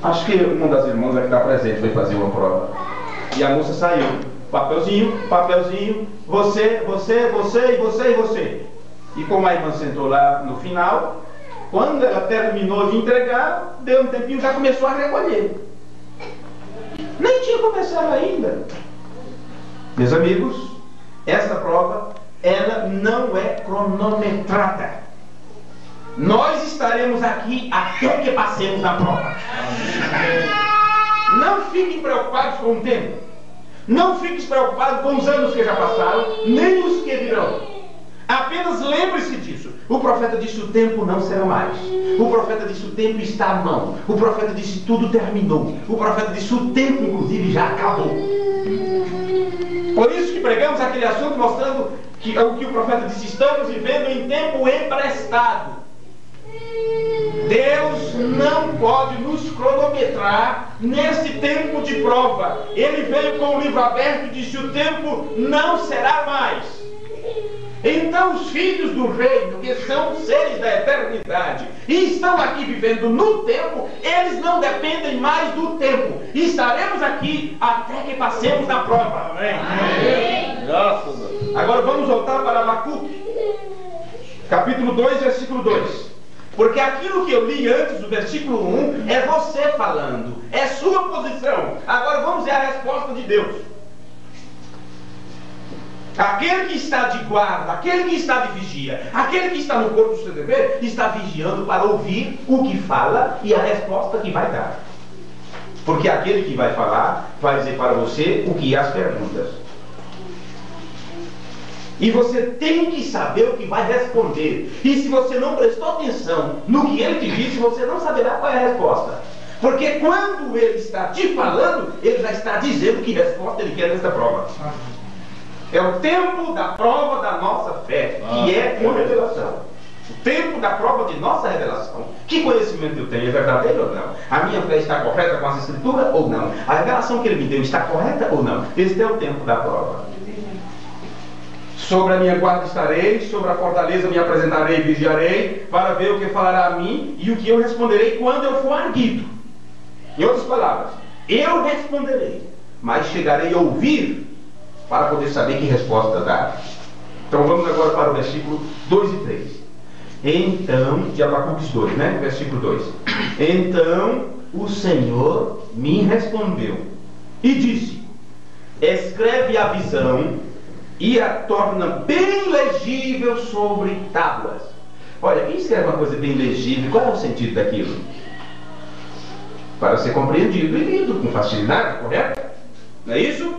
Acho que uma das irmãs que está presente foi fazer uma prova. E a moça saiu. Papelzinho, papelzinho, você, você, você e você e você. E como a irmã sentou lá no final, quando ela terminou de entregar, deu um tempinho, já começou a recolher. Nem tinha começado ainda. Meus amigos, esta prova, ela não é cronometrada. Nós estaremos aqui até que passemos na prova. Não fiquem preocupados com o tempo. Não fiquem preocupados com os anos que já passaram, nem os que virão. Apenas lembre-se disso. O profeta disse: o tempo não será mais. O profeta disse: o tempo está à mão. O profeta disse: tudo terminou. O profeta disse: o tempo, inclusive, já acabou. Por isso que pregamos aquele assunto mostrando que o que o profeta disse: estamos vivendo em tempo emprestado. Deus não pode nos cronometrar nesse tempo de prova. Ele veio com o livro aberto e disse: o tempo não será mais. Então os filhos do reino, que são seres da eternidade e estão aqui vivendo no tempo, eles não dependem mais do tempo. Estaremos aqui até que passemos na prova. Amém. Amém. Graças a Deus. Agora vamos voltar para Abacuque, capítulo 2, versículo 2. Porque aquilo que eu li antes do versículo 1 é você falando, é sua posição. Agora vamos ver a resposta de Deus. Aquele que está de guarda, aquele que está de vigia, aquele que está no corpo do seu dever, está vigiando para ouvir o que fala e a resposta que vai dar. Porque aquele que vai falar vai dizer para você o que é as perguntas. E você tem que saber o que vai responder. E se você não prestou atenção no que ele te disse, você não saberá qual é a resposta. Porque quando ele está te falando, ele já está dizendo que resposta ele quer nessa prova. É o tempo da prova da nossa fé, que é uma revelação. O tempo da prova de nossa revelação. Que conhecimento eu tenho? É verdadeiro ou não? A minha fé está correta com as escrituras ou não? A revelação que ele me deu está correta ou não? Este é o tempo da prova. Sobre a minha guarda estarei, sobre a fortaleza me apresentarei e vigiarei, para ver o que falará a mim e o que eu responderei quando eu for arguido. Em outras palavras, eu responderei, mas chegarei a ouvir para poder saber que resposta dar. Então vamos agora para o versículo 2 e 3. Então, de Abacuque 2, né? Versículo 2. Então o Senhor me respondeu e disse: escreve a visão e a torna bem legível sobre tábuas. Olha, quem escreve uma coisa bem legível, qual é o sentido daquilo? Para ser compreendido e lido com facilidade, correto? Não é isso?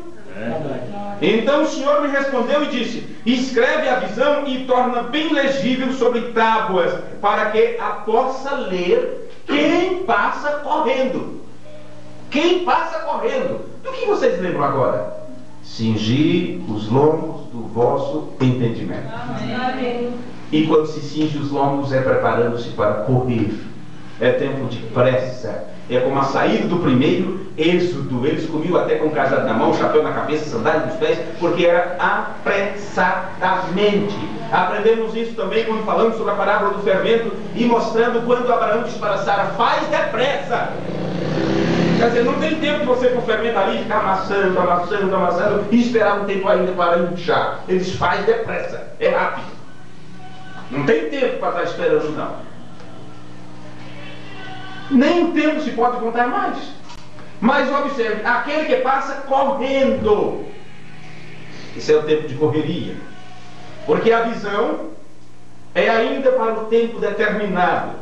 Então o Senhor me respondeu e disse: escreve a visão e torna bem legível sobre tábuas, para que a possa ler quem passa correndo. Quem passa correndo. Do que vocês lembram agora? Cingir os lombos do vosso entendimento. Amém. E quando se cinge os lombos é preparando-se para correr. É tempo de pressa. É como a saída do primeiro êxodo. Eles comiam até com o cajado na mão, chapéu na cabeça, sandália nos pés, porque era apressadamente. Aprendemos isso também quando falamos sobre a parábola do fermento e mostrando quando Abraão disse para Sara: faz depressa. Quer dizer, não tem tempo de você com o fermento ali ficar amassando, amassando, amassando e esperar um tempo ainda para inchar. Eles faz depressa, é rápido. Não tem tempo para estar esperando, não. Nem o tempo se pode contar mais. Mas observe, aquele que passa correndo. Esse é o tempo de correria. Porque a visão é ainda para o tempo determinado,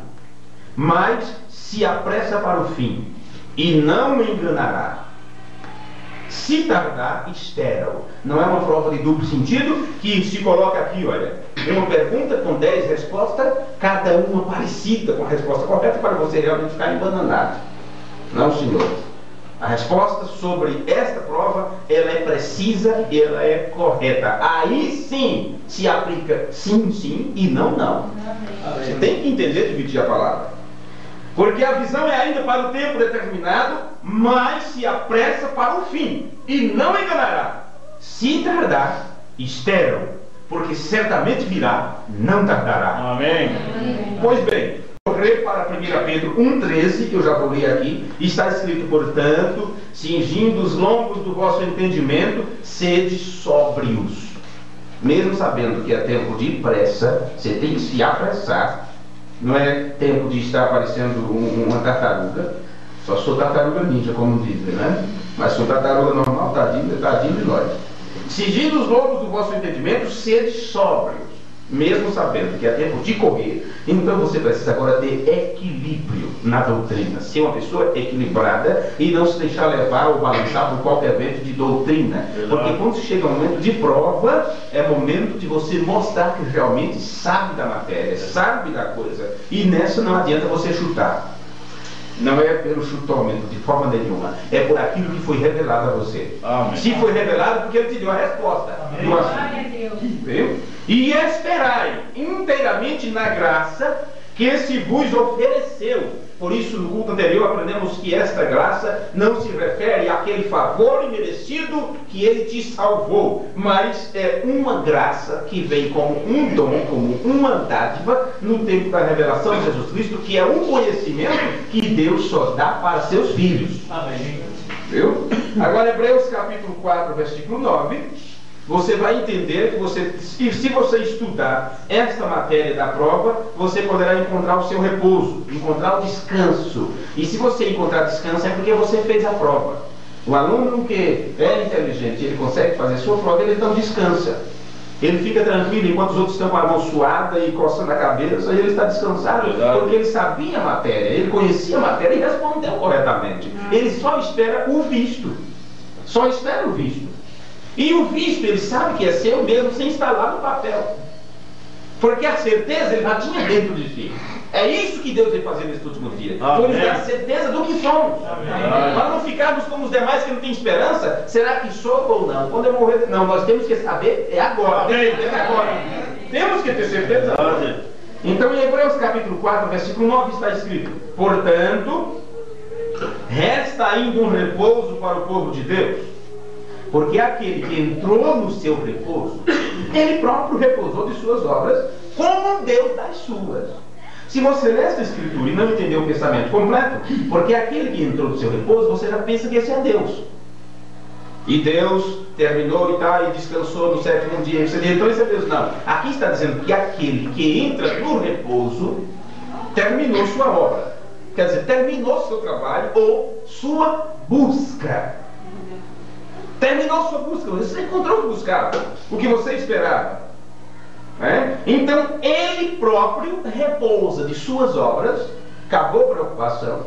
mas se apressa para o fim, e não me enganará. Se tardar, espera-o. Não é uma prova de duplo sentido que se coloca aqui, olha, uma pergunta com 10 respostas, cada uma parecida com a resposta correta para você realmente ficar embananado. Não, senhor. A resposta sobre esta prova, ela é precisa, ela é correta. Aí sim se aplica sim, sim e não, não. Você tem que entender dividir a palavra. Porque a visão é ainda para o tempo determinado, mas se apressa para o fim, e não enganará. Se tardar, espera-o, porque certamente virá, não tardará. Amém. Pois bem, correr para 1 Pedro 1,13, que eu já vou ler aqui, está escrito, portanto, cingindo os lombos do vosso entendimento, sede sóbrios. Mesmo sabendo que é tempo de pressa, você tem que se apressar. Não é tempo de estar parecendo uma tartaruga. Só sou tartaruga ninja, como dizem, né? Mas sou tartaruga normal, tadinho de nós. Cingindo os lombos do vosso entendimento, sede sóbrios. Mesmo sabendo que é tempo de correr, então você precisa agora ter equilíbrio na doutrina. Ser uma pessoa equilibrada e não se deixar levar ou balançar por qualquer vento de doutrina. Porque quando chega o momento de prova, é momento de você mostrar que realmente sabe da matéria, sabe da coisa. E nessa não adianta você chutar. Não é pelo chutômetro, de forma nenhuma. É por aquilo que foi revelado a você. Amém. Se foi revelado, porque ele te deu a resposta. Viu? E esperai inteiramente na graça que se vos ofereceu. Por isso, no culto anterior, aprendemos que esta graça não se refere àquele favor imerecido que ele te salvou, mas é uma graça que vem como um dom, como uma dádiva, no tempo da revelação de Jesus Cristo, que é um conhecimento que Deus só dá para seus filhos. Amém. Viu? Agora, Hebreus capítulo 4, versículo 9. Você vai entender que se você estudar esta matéria da prova, você poderá encontrar o seu repouso, encontrar o descanso. E se você encontrar descanso, é porque você fez a prova. O aluno que é inteligente, ele consegue fazer sua prova, ele então descansa. Ele fica tranquilo enquanto os outros estão com a mão suada e coçando a cabeça, e ele está descansado, porque ele sabia a matéria, ele conhecia a matéria e respondeu corretamente. Ele só espera o visto. Só espera o visto. E o visto, ele sabe que é seu mesmo sem estar lá no papel. Porque a certeza ele já tinha dentro de si. É isso que Deus vem fazer nesses últimos dias. Por nos dar certeza do que somos. Para não ficarmos como os demais que não têm esperança. Será que sou ou não? Quando eu morrer, não, nós temos que saber, é agora. É agora. Temos que ter certeza. Então em Hebreus capítulo 4, versículo 9 está escrito: portanto, resta ainda um repouso para o povo de Deus. Porque aquele que entrou no seu repouso, ele próprio repousou de suas obras, como Deus das suas. Se você lê esta escritura e não entendeu o pensamento completo, porque aquele que entrou no seu repouso, você já pensa que esse é Deus. E Deus terminou e descansou no sétimo dia. Então esse é Deus. Não. Aqui está dizendo que aquele que entra no repouso, terminou sua obra. Quer dizer, terminou seu trabalho ou sua busca. Terminou sua busca, você encontrou o que buscava, o que você esperava. Então, ele próprio repousa de suas obras, acabou a preocupação,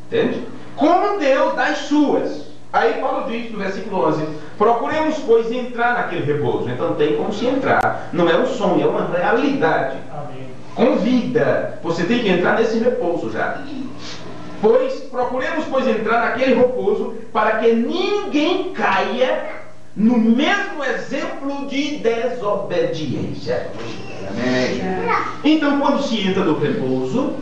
entende? Como Deus das suas. Aí Paulo diz no versículo 11: procuremos, pois, entrar naquele repouso. Então tem como se entrar, não é um sonho, é uma realidade. Amém. Convida, você tem que entrar nesse repouso já. Procuremos, pois, entrar naquele repouso, para que ninguém caia no mesmo exemplo de desobediência. Amém. Então, quando se entra no repouso,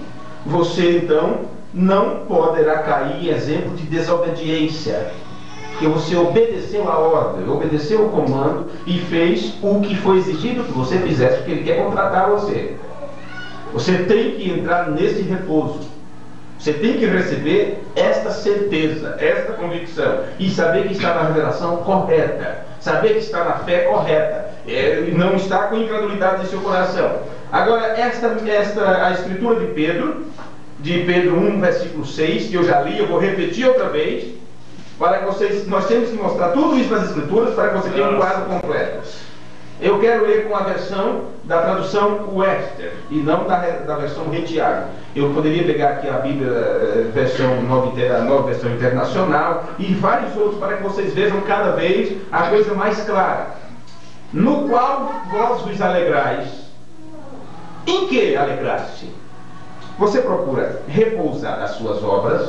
você então não poderá cair em exemplo de desobediência. Porque você obedeceu a ordem, obedeceu o comando e fez o que foi exigido que você fizesse, porque ele quer contratar você. Você tem que entrar nesse repouso. Você tem que receber esta certeza, esta convicção e saber que está na revelação correta, saber que está na fé correta, e não está com incredulidade em seu coração. Agora, a escritura de Pedro 1, versículo 6, que eu já li, eu vou repetir outra vez, para que nós temos que mostrar tudo isso nas escrituras para que você tenha um quadro completo. Eu quero ler com a versão da tradução Webster. e não da versão Retiago. Eu poderia pegar aqui a Bíblia, versão nova versão internacional, e vários outros, para que vocês vejam cada vez a coisa mais clara. No qual vós vos alegrais. Em que alegrar-se? Você procura repousar nas suas obras,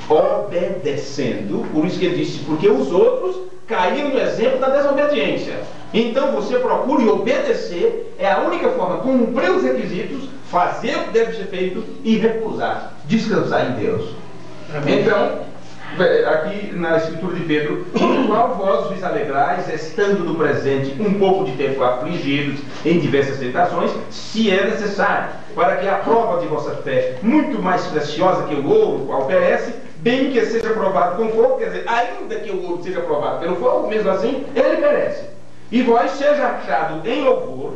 obedecendo. Por isso que ele disse, porque os outros caíram no exemplo da desobediência. Então você procure obedecer, é a única forma, cumprir os requisitos, fazer o que deve ser feito e repousar, descansar em Deus. Amém. Então, aqui na escritura de Pedro, no qual vós vos alegrais, estando no presente um pouco de tempo afligidos em diversas tentações, se é necessário, para que a prova de vossa fé, muito mais preciosa que o ouro, qual perece, bem que seja provado com fogo, quer dizer, ainda que o ouro seja provado pelo fogo, mesmo assim, ele perece. E vós seja achado em louvor,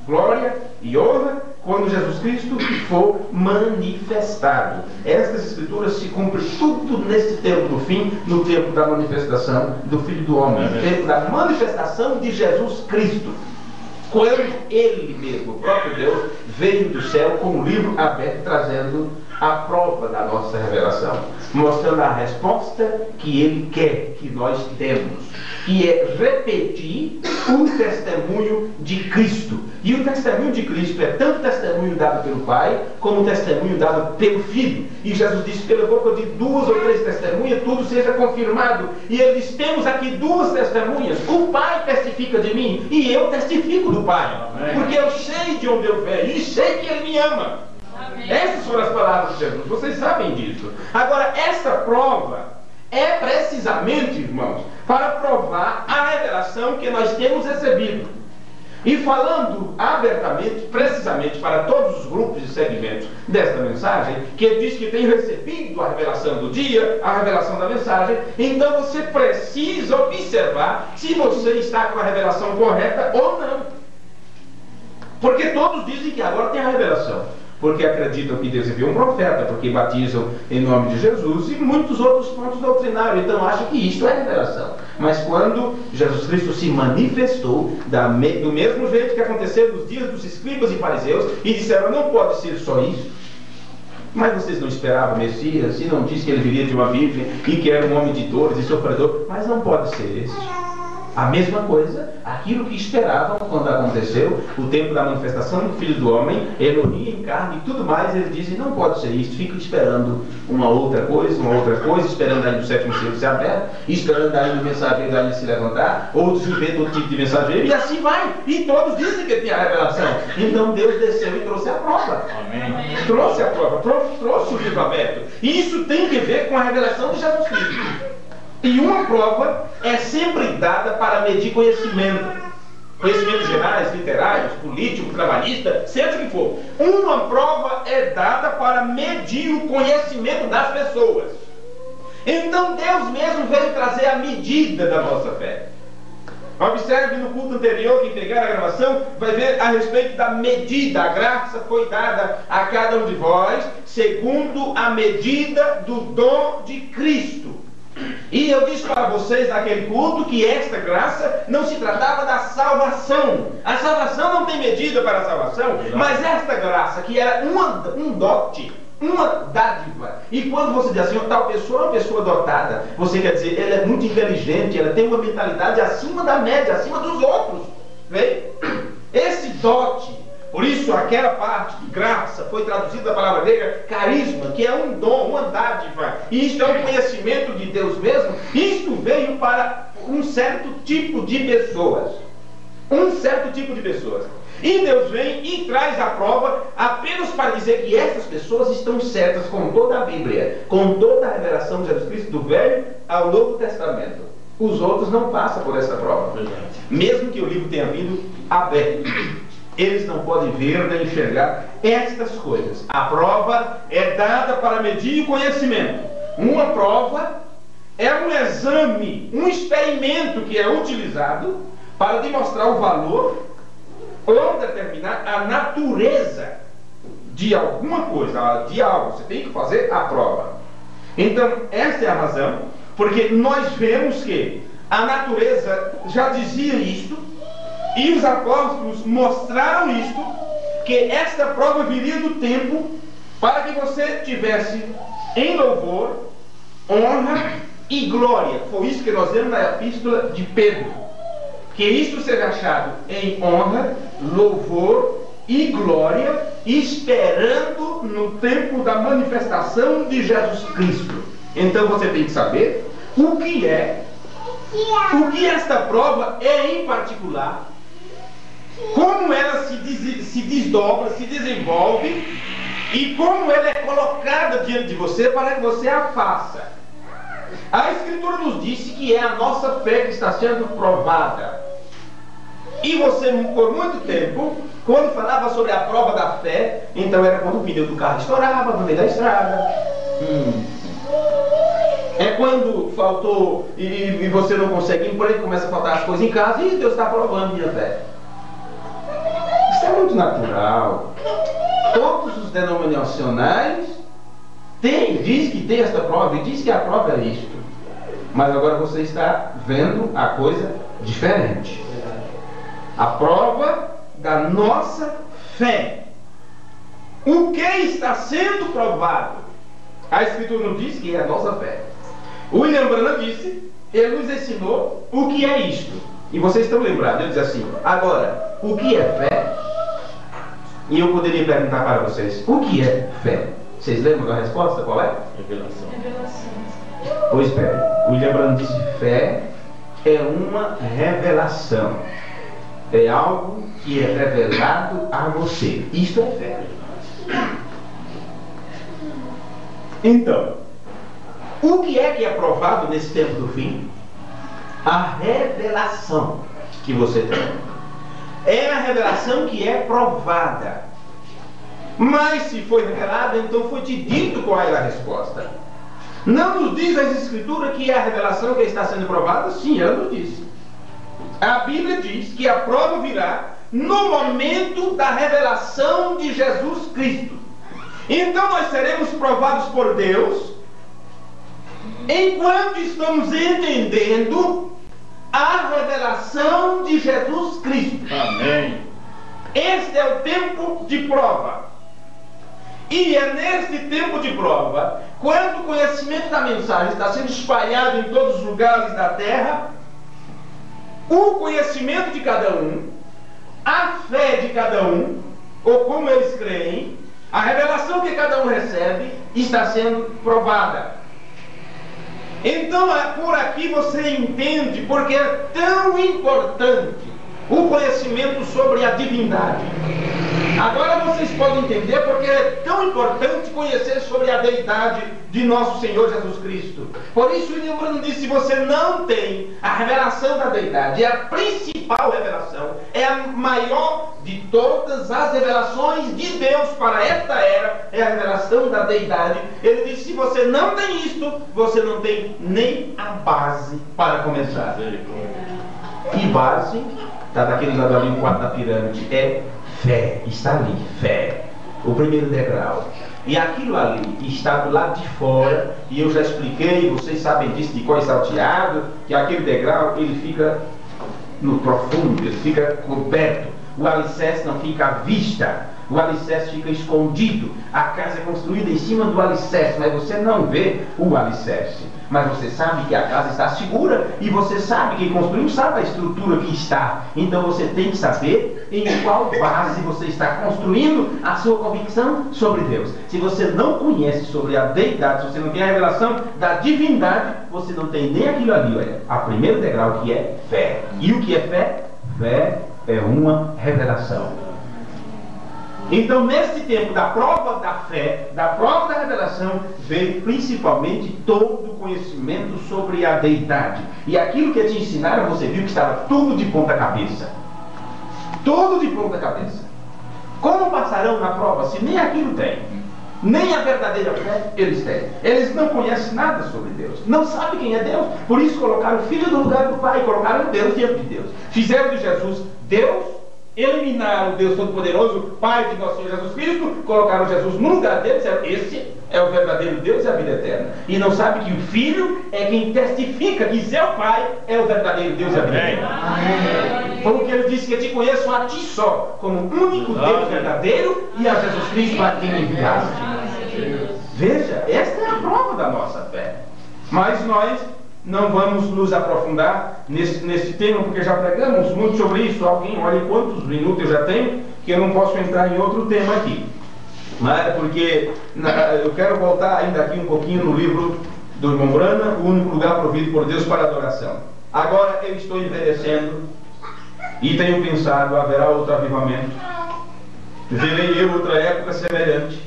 glória e honra, quando Jesus Cristo for manifestado. Estas escrituras se cumprem tudo nesse tempo do fim, no tempo da manifestação do Filho do Homem, no tempo da manifestação de Jesus Cristo. Quando Ele mesmo, o próprio Deus, veio do céu com o livro aberto, trazendo a prova da nossa revelação, mostrando a resposta que Ele quer que nós demos, que é repetir o testemunho de Cristo. E o testemunho de Cristo é tanto testemunho dado pelo Pai, como testemunho dado pelo Filho. E Jesus disse, pela boca de 2 ou 3 testemunhas, tudo seja confirmado. E ele diz, temos aqui 2 testemunhas. O Pai testifica de mim, e eu testifico do Pai. Amém. Porque eu sei de onde eu venho, e sei que Ele me ama. Amém. Essas foram as palavras de Jesus, vocês sabem disso. Agora, essa prova é precisamente, irmãos, para provar a revelação que nós temos recebido. E falando abertamente, precisamente para todos os grupos e segmentos desta mensagem, que diz que tem recebido a revelação do dia, a revelação da mensagem, então você precisa observar se você está com a revelação correta ou não. Porque todos dizem que agora tem a revelação, porque acreditam que Deus enviou um profeta, porque batizam em nome de Jesus, e muitos outros pontos doutrinários, então acham que isto é revelação. Mas quando Jesus Cristo se manifestou, do mesmo jeito que aconteceu nos dias dos escribas e fariseus, e disseram, não pode ser só isso. Mas vocês não esperavam o Messias, e não disse que ele viria de uma virgem, e que era um homem de dores e sofredor, mas não pode ser esse. A mesma coisa, aquilo que esperavam quando aconteceu o tempo da manifestação do Filho do Homem, Elohim em carne e tudo mais, ele disse, não pode ser isso, fica esperando uma outra coisa, esperando ainda o 7º selo ser aberto, esperando ainda o mensageiro ainda se levantar, outros vivendo outro tipo de mensageiro, e assim vai, e todos dizem que tem a revelação. Então Deus desceu e trouxe a prova. Amém. Trouxe a prova, trouxe o livro aberto, e isso tem que ver com a revelação de Jesus Cristo. E uma prova é sempre dada para medir conhecimentos gerais, literários, políticos, trabalhistas, seja o que for. Uma prova é dada para medir o conhecimento das pessoas. Então Deus mesmo veio trazer a medida da nossa fé. Observe no culto anterior, quem pegar a gravação vai ver a respeito da medida. A graça foi dada a cada um de vós segundo a medida do dom de Cristo. E eu disse para vocês naquele culto que esta graça não se tratava da salvação. A salvação não tem medida para a salvação, mas esta graça que era um dote, uma dádiva. E quando você diz assim, tal pessoa é uma pessoa dotada, você quer dizer, ela é muito inteligente, ela tem uma mentalidade acima da média, acima dos outros. Vê? Esse dote, por isso aquela parte de graça foi traduzida da palavra grega carisma, que é um dom, uma dádiva. E isto é um conhecimento de Deus mesmo. Isto veio para um certo tipo de pessoas. Um certo tipo de pessoas. E Deus vem e traz a prova apenas para dizer que essas pessoas estão certas com toda a Bíblia, com toda a revelação de Jesus Cristo, do Velho ao Novo Testamento. Os outros não passam por essa prova. Mesmo que o livro tenha vindo aberto, eles não podem ver nem enxergar estas coisas. A prova é dada para medir o conhecimento. Uma prova é um exame, um experimento que é utilizado para demonstrar o valor ou determinar a natureza de alguma coisa, de algo. Você tem que fazer a prova. Então, esta é a razão, porque nós vemos que a natureza já dizia isto, e os apóstolos mostraram isto, que que esta prova viria do tempo para que você tivesse em louvor, honra e glória. Foi isso que nós vemos na epístola de Pedro. Que isto seja achado em honra, louvor e glória, esperando no tempo da manifestação de Jesus Cristo. Então você tem que saber o que esta prova é em particular, como ela se desdobra, se desenvolve e como ela é colocada diante de você para que você a faça. A Escritura nos disse que é a nossa fé que está sendo provada. E você, por muito tempo, quando falava sobre a prova da fé, então era quando o pneu do carro estourava no meio da estrada. É quando faltou e você não consegue emprego, começa a faltar as coisas em casa e Deus está provando minha fé. Isso é muito natural. Todos os denominacionais diz que tem esta prova e diz que a prova é isto. Mas agora você está vendo a coisa diferente. A prova da nossa fé. O que está sendo provado? A Escritura nos diz que é a nossa fé. William Branham disse, ele nos ensinou o que é isto. E vocês estão lembrados, ele diz assim, agora, o que é fé? E eu poderia perguntar para vocês, o que é fé? Vocês lembram da resposta? Qual é? Revelação. Pois bem, William Branham disse, fé é uma revelação. É algo que é revelado a você. Isto é fé. Então, o que é provado nesse tempo do fim? A revelação que você tem. É a revelação que é provada. Mas se foi revelada, então foi te dito qual é a resposta. Não nos diz as Escrituras que é a revelação que está sendo provada? Sim, ela nos diz. A Bíblia diz que a prova virá no momento da revelação de Jesus Cristo. Então nós seremos provados por Deus enquanto estamos entendendo a revelação de Jesus Cristo. Amém. Este é o tempo de prova. E é neste tempo de prova, quando o conhecimento da mensagem está sendo espalhado em todos os lugares da terra, o conhecimento de cada um, a fé de cada um, ou como eles creem, a revelação que cada um recebe, está sendo provada. Então, por aqui você entende porque é tão importante o conhecimento sobre a divindade. Agora vocês podem entender porque é tão importante conhecer sobre a deidade de nosso Senhor Jesus Cristo. Por isso, William Branham disse, se você não tem a revelação da deidade, é a principal revelação, é a maior de todas as revelações de Deus para esta era, é a revelação da deidade. Ele disse, se você não tem isto, você não tem nem a base para começar. Que base? Está daquele lado ali, o quarto da pirâmide, é fé, está ali, fé, o primeiro degrau. E aquilo ali está do lado de fora, e eu já expliquei, vocês sabem disso, de cor e salteado, que aquele degrau, ele fica no profundo, ele fica coberto, o alicerce não fica à vista, o alicerce fica escondido, a casa é construída em cima do alicerce, mas você não vê o alicerce. Mas você sabe que a casa está segura e você sabe que quem construiu sabe a estrutura que está. Então você tem que saber em qual base você está construindo a sua convicção sobre Deus. Se você não conhece sobre a deidade, se você não tem a revelação da divindade, você não tem nem aquilo ali, olha, a primeiro degrau que é fé. E o que é fé? Fé é uma revelação. Então, neste tempo da prova da fé, da prova da revelação, veio principalmente todo o conhecimento sobre a deidade. E aquilo que te ensinaram, você viu que estava tudo de ponta cabeça. Tudo de ponta cabeça. Como passarão na prova se nem aquilo tem? Nem a verdadeira fé eles têm. Eles não conhecem nada sobre Deus. Não sabem quem é Deus. Por isso colocaram o Filho no lugar do Pai. Colocaram Deus diante de Deus. Fizeram de Jesus Deus. Eliminaram o Deus Todo-Poderoso, Pai de nosso Senhor Jesus Cristo, colocaram Jesus no lugar dele, disseram, esse é o verdadeiro Deus e a vida eterna. E não sabe que o Filho é quem testifica que seu Pai é o verdadeiro Deus e a vida eterna. Como que ele disse que eu te conheço a ti só, como único Deus verdadeiro, e a Jesus Cristo a quem enviaste. Veja, esta é a prova da nossa fé. Mas nós não vamos nos aprofundar nesse tema, porque já pregamos muito sobre isso. Alguém, olha quantos minutos eu já tenho, que eu não posso entrar em outro tema aqui. Mas porque eu quero voltar ainda aqui um pouquinho no livro do irmão Brana, O Único Lugar Provido por Deus para Adoração. Agora eu estou envelhecendo e tenho pensado, haverá outro avivamento. Verei eu outra época semelhante.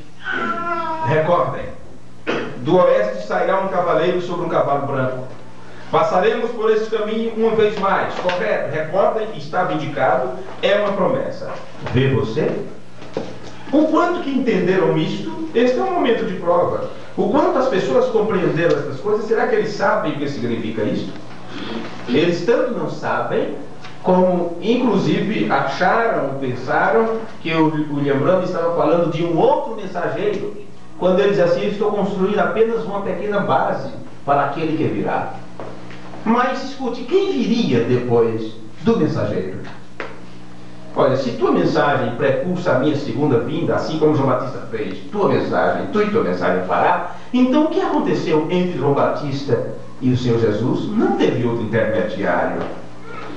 Recordem, do oeste sairá um cavaleiro sobre um cavalo branco. Passaremos por esse caminho uma vez mais. Correto? Recordem que está vindicado, é uma promessa. Vê você? O quanto que entenderam isto, este é um momento de prova. O quanto as pessoas compreenderam essas coisas, será que eles sabem o que significa isto? Eles tanto não sabem, como inclusive acharam, pensaram que o William Branham estava falando de um outro mensageiro, quando ele diz assim: eu estou construindo apenas uma pequena base para aquele que virá. Mas escute, quem viria depois do mensageiro? Olha, se tua mensagem precursa a minha segunda vinda, assim como João Batista fez, tua e tua mensagem fará, então o que aconteceu entre João Batista e o Senhor Jesus? Não teve outro intermediário.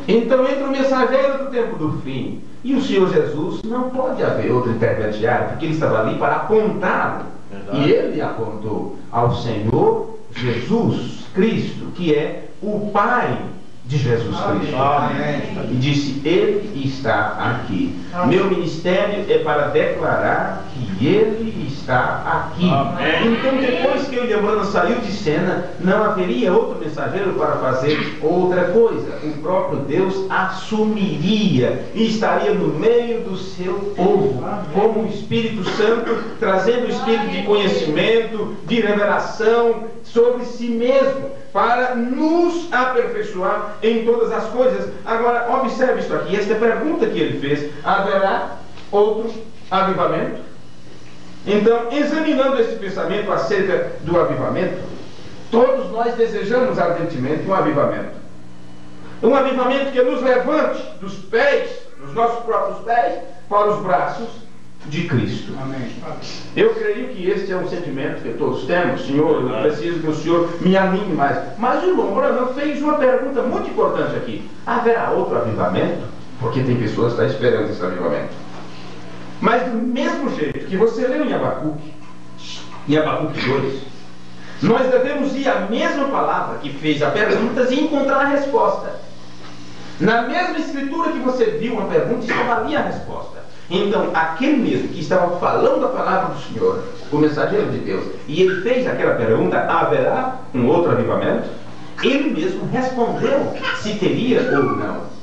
Então, entre o mensageiro do tempo do fim e o Senhor Jesus, não pode haver outro intermediário, porque ele estava ali para apontá-lo. E ele apontou ao Senhor Jesus Cristo, que é o Pai de Jesus Cristo. E disse: ele está aqui. Meu ministério é para declarar que ele está aqui. Então, depois que o William Branham saiu de cena, não haveria outro mensageiro para fazer outra coisa. O próprio Deus assumiria e estaria no meio do seu povo, como o Espírito Santo, trazendo o espírito de conhecimento, de revelação sobre si mesmo, para nos aperfeiçoar em todas as coisas. Agora, observe isso aqui, esta pergunta que ele fez: haverá outro avivamento? Então, examinando esse pensamento acerca do avivamento, todos nós desejamos ardentemente um avivamento. Um avivamento que nos levante dos pés, dos nossos próprios pés, para os braços de Cristo. Amém. Eu creio que este é um sentimento que todos temos. Senhor, eu preciso que o Senhor me anime mais. Mas o irmão Branham fez uma pergunta muito importante aqui: haverá outro avivamento? Porque tem pessoas que estão esperando esse avivamento. Mas do mesmo jeito que você leu em Abacuque 2, nós devemos ir à mesma palavra que fez a pergunta e encontrar a resposta. Na mesma escritura que você viu uma pergunta, estava ali a resposta. Então, aquele mesmo que estava falando a palavra do Senhor, o mensageiro de Deus, e ele fez aquela pergunta: haverá um outro avivamento? Ele mesmo respondeu se teria ou não.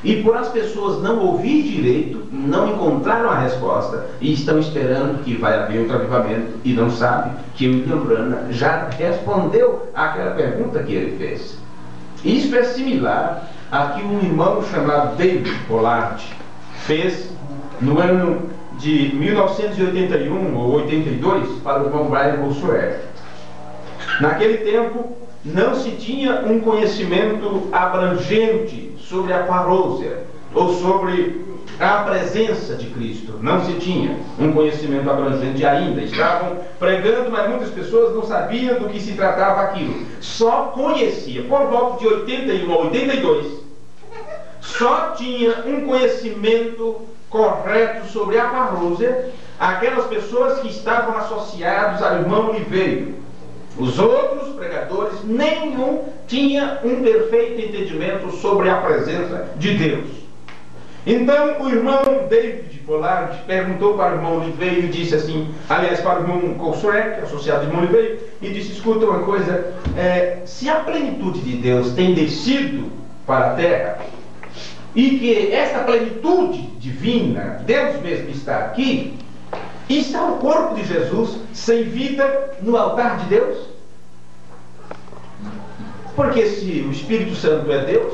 E por as pessoas não ouvir direito, não encontraram a resposta e estão esperando que vai haver outro avivamento e não sabem que o William Branham já respondeu àquela pergunta que ele fez. Isso é similar a que um irmão chamado David Pollard fez no ano de 1981 ou 82 para o irmão Brian Bosworth. Naquele tempo não se tinha um conhecimento abrangente sobre a parousia, ou sobre a presença de Cristo. Não se tinha um conhecimento abrangente ainda. Estavam pregando, mas muitas pessoas não sabiam do que se tratava aquilo. Só conhecia, por volta de 81 a 82, só tinha um conhecimento correto sobre a parousia aquelas pessoas que estavam associados ao irmão Oliveira. Os outros pregadores, nenhum tinha um perfeito entendimento sobre a presença de Deus. Então o irmão David Pollard perguntou para o irmão Oliveira e disse assim, aliás, para o irmão Coulsrec, associado do irmão Oliveira, e disse: escuta uma coisa, se a plenitude de Deus tem descido para a terra, e que esta plenitude divina, Deus mesmo está aqui, e está o corpo de Jesus sem vida no altar de Deus? Porque se o Espírito Santo é Deus,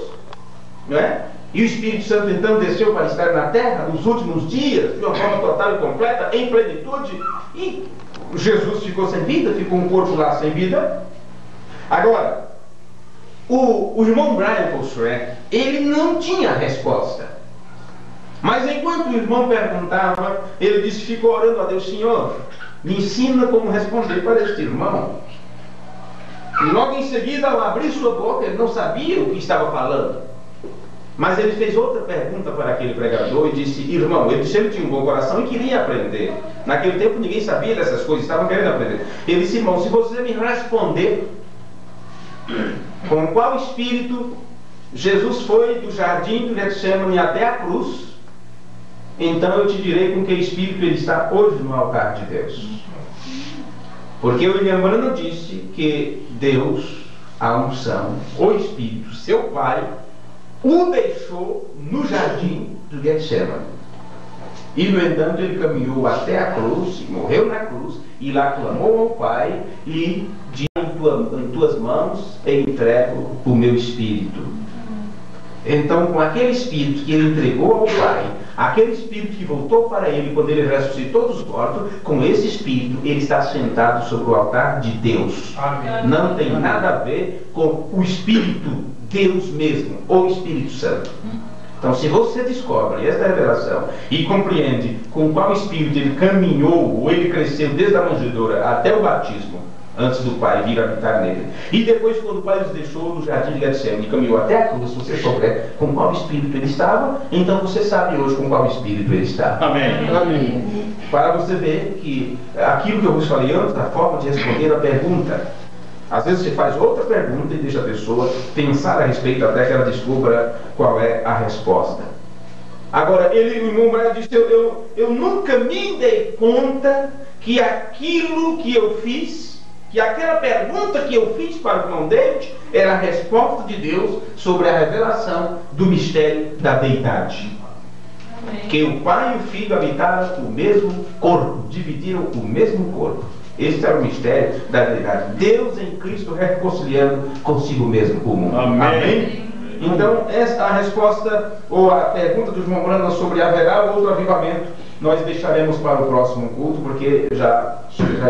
não é? E o Espírito Santo então desceu para estar na terra nos últimos dias, de uma forma total e completa, em plenitude. E Jesus ficou sem vida, ficou um corpo lá sem vida. Agora, o irmão Brian Posrek, ele não tinha resposta. Mas enquanto o irmão perguntava, ele disse, ficou orando a Deus: Senhor, me ensina como responder para este irmão. E logo em seguida, ao abrir sua boca, ele não sabia o que estava falando. Mas ele fez outra pergunta para aquele pregador e disse: irmão, ele disse, ele tinha um bom coração e queria aprender. Naquele tempo ninguém sabia dessas coisas, estavam querendo aprender. Ele disse: irmão, se você me responder com qual espírito Jesus foi do jardim do Getsemane até a cruz, então eu te direi com que espírito ele está hoje no altar de Deus. Porque o William Branham disse que Deus, a unção, o Espírito, seu Pai, o deixou no jardim do Getsemane. E no entanto ele caminhou até a cruz, morreu na cruz, e lá clamou ao Pai e disse: em tuas mãos eu entrego o meu espírito. Então, com aquele espírito que ele entregou ao Pai, aquele espírito que voltou para ele quando ele ressuscitou dos mortos, com esse espírito ele está sentado sobre o altar de Deus. Amém. Não tem nada a ver com o Espírito, Deus mesmo, ou Espírito Santo. Então, se você descobre esta revelação e compreende com qual espírito ele caminhou ou ele cresceu desde a manjedoura até o batismo, antes do Pai vir habitar nele, e depois quando o Pai os deixou no jardim de Getsemane e caminhou até a cruz, se você souber com qual espírito ele estava, então você sabe hoje com qual espírito ele está. Amém. Amém. Para você ver que aquilo que eu vos falei antes, a forma de responder a pergunta, às vezes você faz outra pergunta e deixa a pessoa pensar a respeito até que ela descubra qual é a resposta. Agora, o irmão Brian disse: eu nunca me dei conta que aquilo que eu fiz, que aquela pergunta que eu fiz para o irmão David era a resposta de Deus sobre a revelação do mistério da deidade. Amém. Que o Pai e o Filho habitaram o mesmo corpo, dividiram o mesmo corpo. Este era o mistério da deidade. Deus em Cristo reconciliando consigo mesmo o mundo. Amém. Amém? Então, esta a resposta, ou a pergunta do irmão Branham sobre haverá outro avivamento, nós deixaremos para o próximo culto, porque já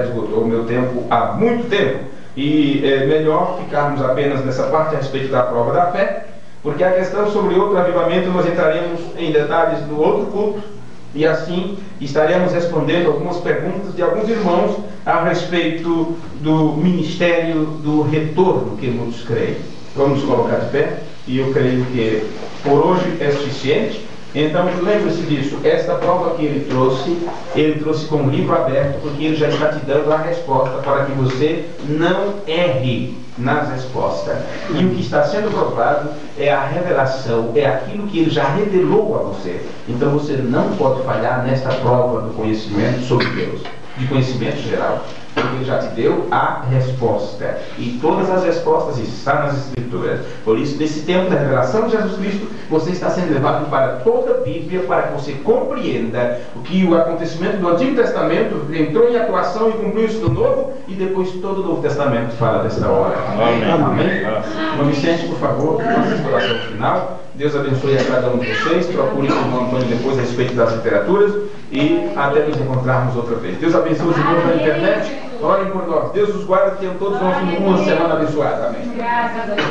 esgotou o meu tempo há muito tempo. E é melhor ficarmos apenas nessa parte a respeito da prova da fé, porque a questão sobre outro avivamento nós entraremos em detalhes no outro culto, e assim estaremos respondendo algumas perguntas de alguns irmãos a respeito do ministério do retorno que muitos creem. Vamos nos colocar de pé, e eu creio que por hoje é suficiente. Então, lembre-se disso, esta prova que ele trouxe com o livro aberto, porque ele já está te dando a resposta para que você não erre nas respostas. E o que está sendo provado é a revelação, é aquilo que ele já revelou a você. Então você não pode falhar nesta prova do conhecimento sobre Deus, de conhecimento geral. Porque ele já te deu a resposta. E todas as respostas estão nas Escrituras. Por isso, nesse tempo da revelação de Jesus Cristo, você está sendo levado para toda a Bíblia, para que você compreenda o que o acontecimento do Antigo Testamento entrou em atuação e cumpriu isso no Novo, e depois todo o Novo Testamento fala desta hora. Amém. Amém. Irmão Vicente, por favor, nossa oração final. Deus abençoe a cada um de vocês. Procure o irmão Antônio depois a respeito das literaturas, e até nos encontrarmos outra vez. Deus abençoe os irmãos da internet. Orem por nós. Deus os guarde, tenham todos nós uma semana abençoada. Amém. Graças a Deus.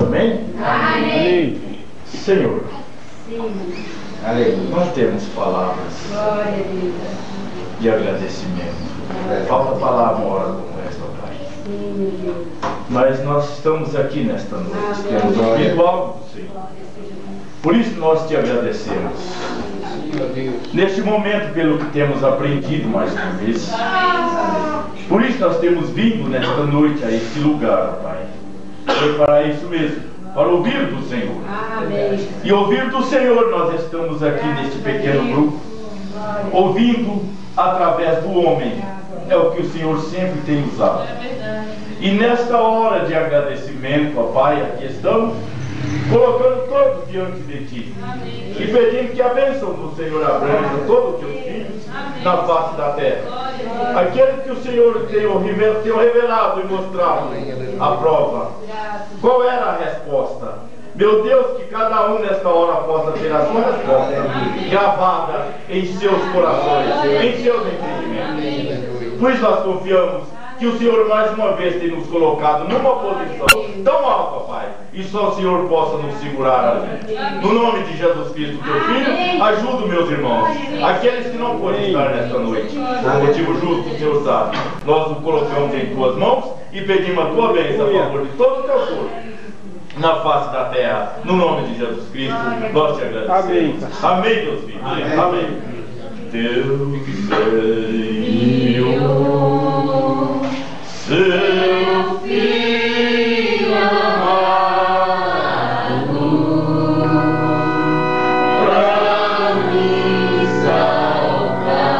Amém? Amém. Senhor, Sim. aleluia. Nós temos palavras Glória a Deus. de agradecimento. Falta palavra uma hora como esta, Pai. Sim, meu Deus. Mas nós estamos aqui nesta noite. Amém. Temos ouvido algo do Senhor. Glória seja Por isso nós te agradecemos. Neste momento, pelo que temos aprendido mais uma vez. Por isso nós temos vindo nesta noite a este lugar, Pai. Foi para isso mesmo, para ouvir do Senhor. Amém. E ouvir do Senhor, nós estamos aqui neste pequeno grupo, ouvindo através do homem. É o que o Senhor sempre tem usado. E nesta hora de agradecimento, ó Pai, aqui estamos, colocando todos diante de Ti. Amém. E pedindo que a bênção do Senhor abranja todos os teus filhos na face da terra. Aqueles que o Senhor tem revelado e mostrado a prova. Qual era a resposta? Meu Deus, que cada um nesta hora possa ter as suas portas gravadas em seus corações, em seus entendimentos. Pois nós confiamos que o Senhor mais uma vez tem nos colocado numa posição tão alta, Pai, e só o Senhor possa nos segurar ali. No nome de Jesus Cristo, teu Filho, ajuda meus irmãos, aqueles que não podem estar nesta noite, por motivo justo, o Senhor sabe. Nós o colocamos em tuas mãos e pedimos a tua bênção a favor de todo o teu corpo na face da terra, no nome de Jesus Cristo, nós te agradecemos. Amém, Deus filho. Amém. Teu Senhor, seu Filho amado, pra me salvar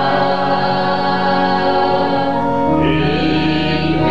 e perdoar,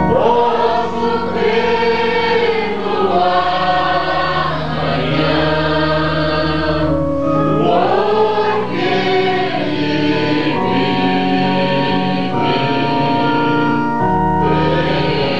pra nos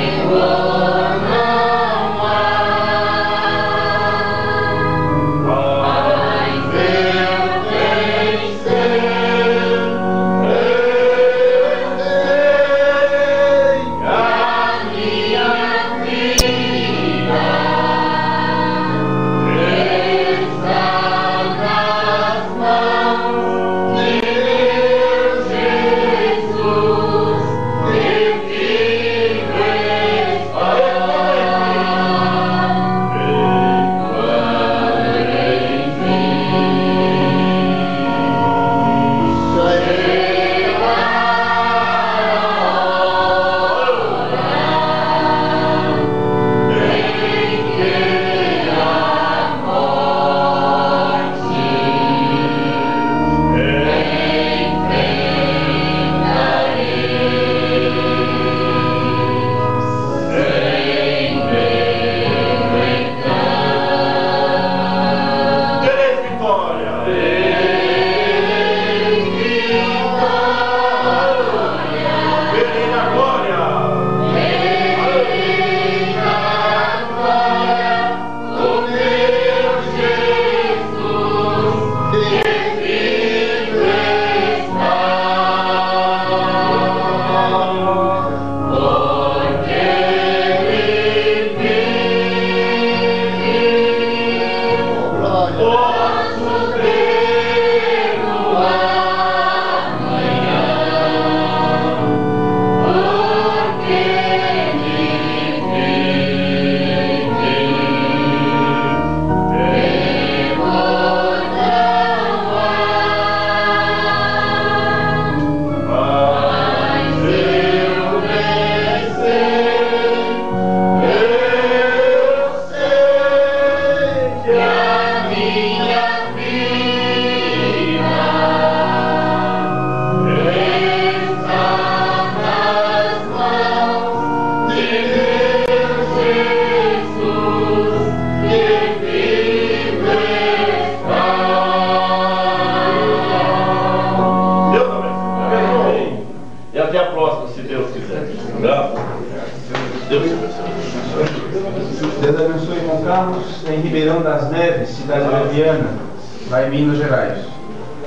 Deus abençoe com Carlos em Ribeirão das Neves, cidade leviana, lá em Minas Gerais.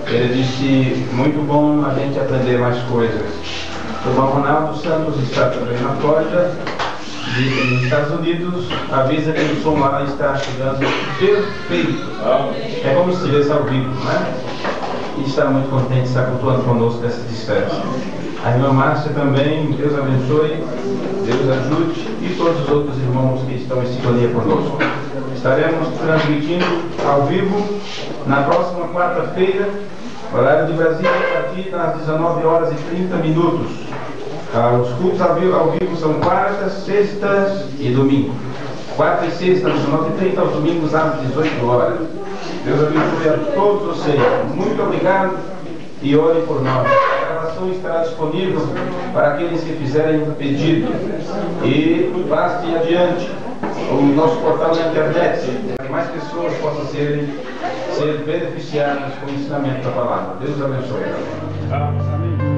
Ele disse, muito bom a gente aprender mais coisas. O irmão Ronaldo Santos está também na Flórida, nos Estados Unidos, avisa que o som lá está chegando perfeito. É como se estivesse ao vivo, né? E está muito contente de estar cultuando conosco nessa distância. A irmã Márcia também, Deus abençoe, Deus ajude, e todos os outros irmãos que estão em sintonia conosco. Estaremos transmitindo ao vivo na próxima quarta-feira, Horário de Brasília a partir das 19 horas e 30 minutos. Os cultos ao vivo são quartas, sextas e domingo. Quarta e sexta às 19h30, aos domingos às 18 horas. Deus abençoe a todos vocês. Muito obrigado e ore por nós. A gravação estará disponível para aqueles que fizerem um pedido. E passe adiante o nosso portal na internet, para que mais pessoas possam ser beneficiadas com o ensinamento da palavra. Deus abençoe. Amém.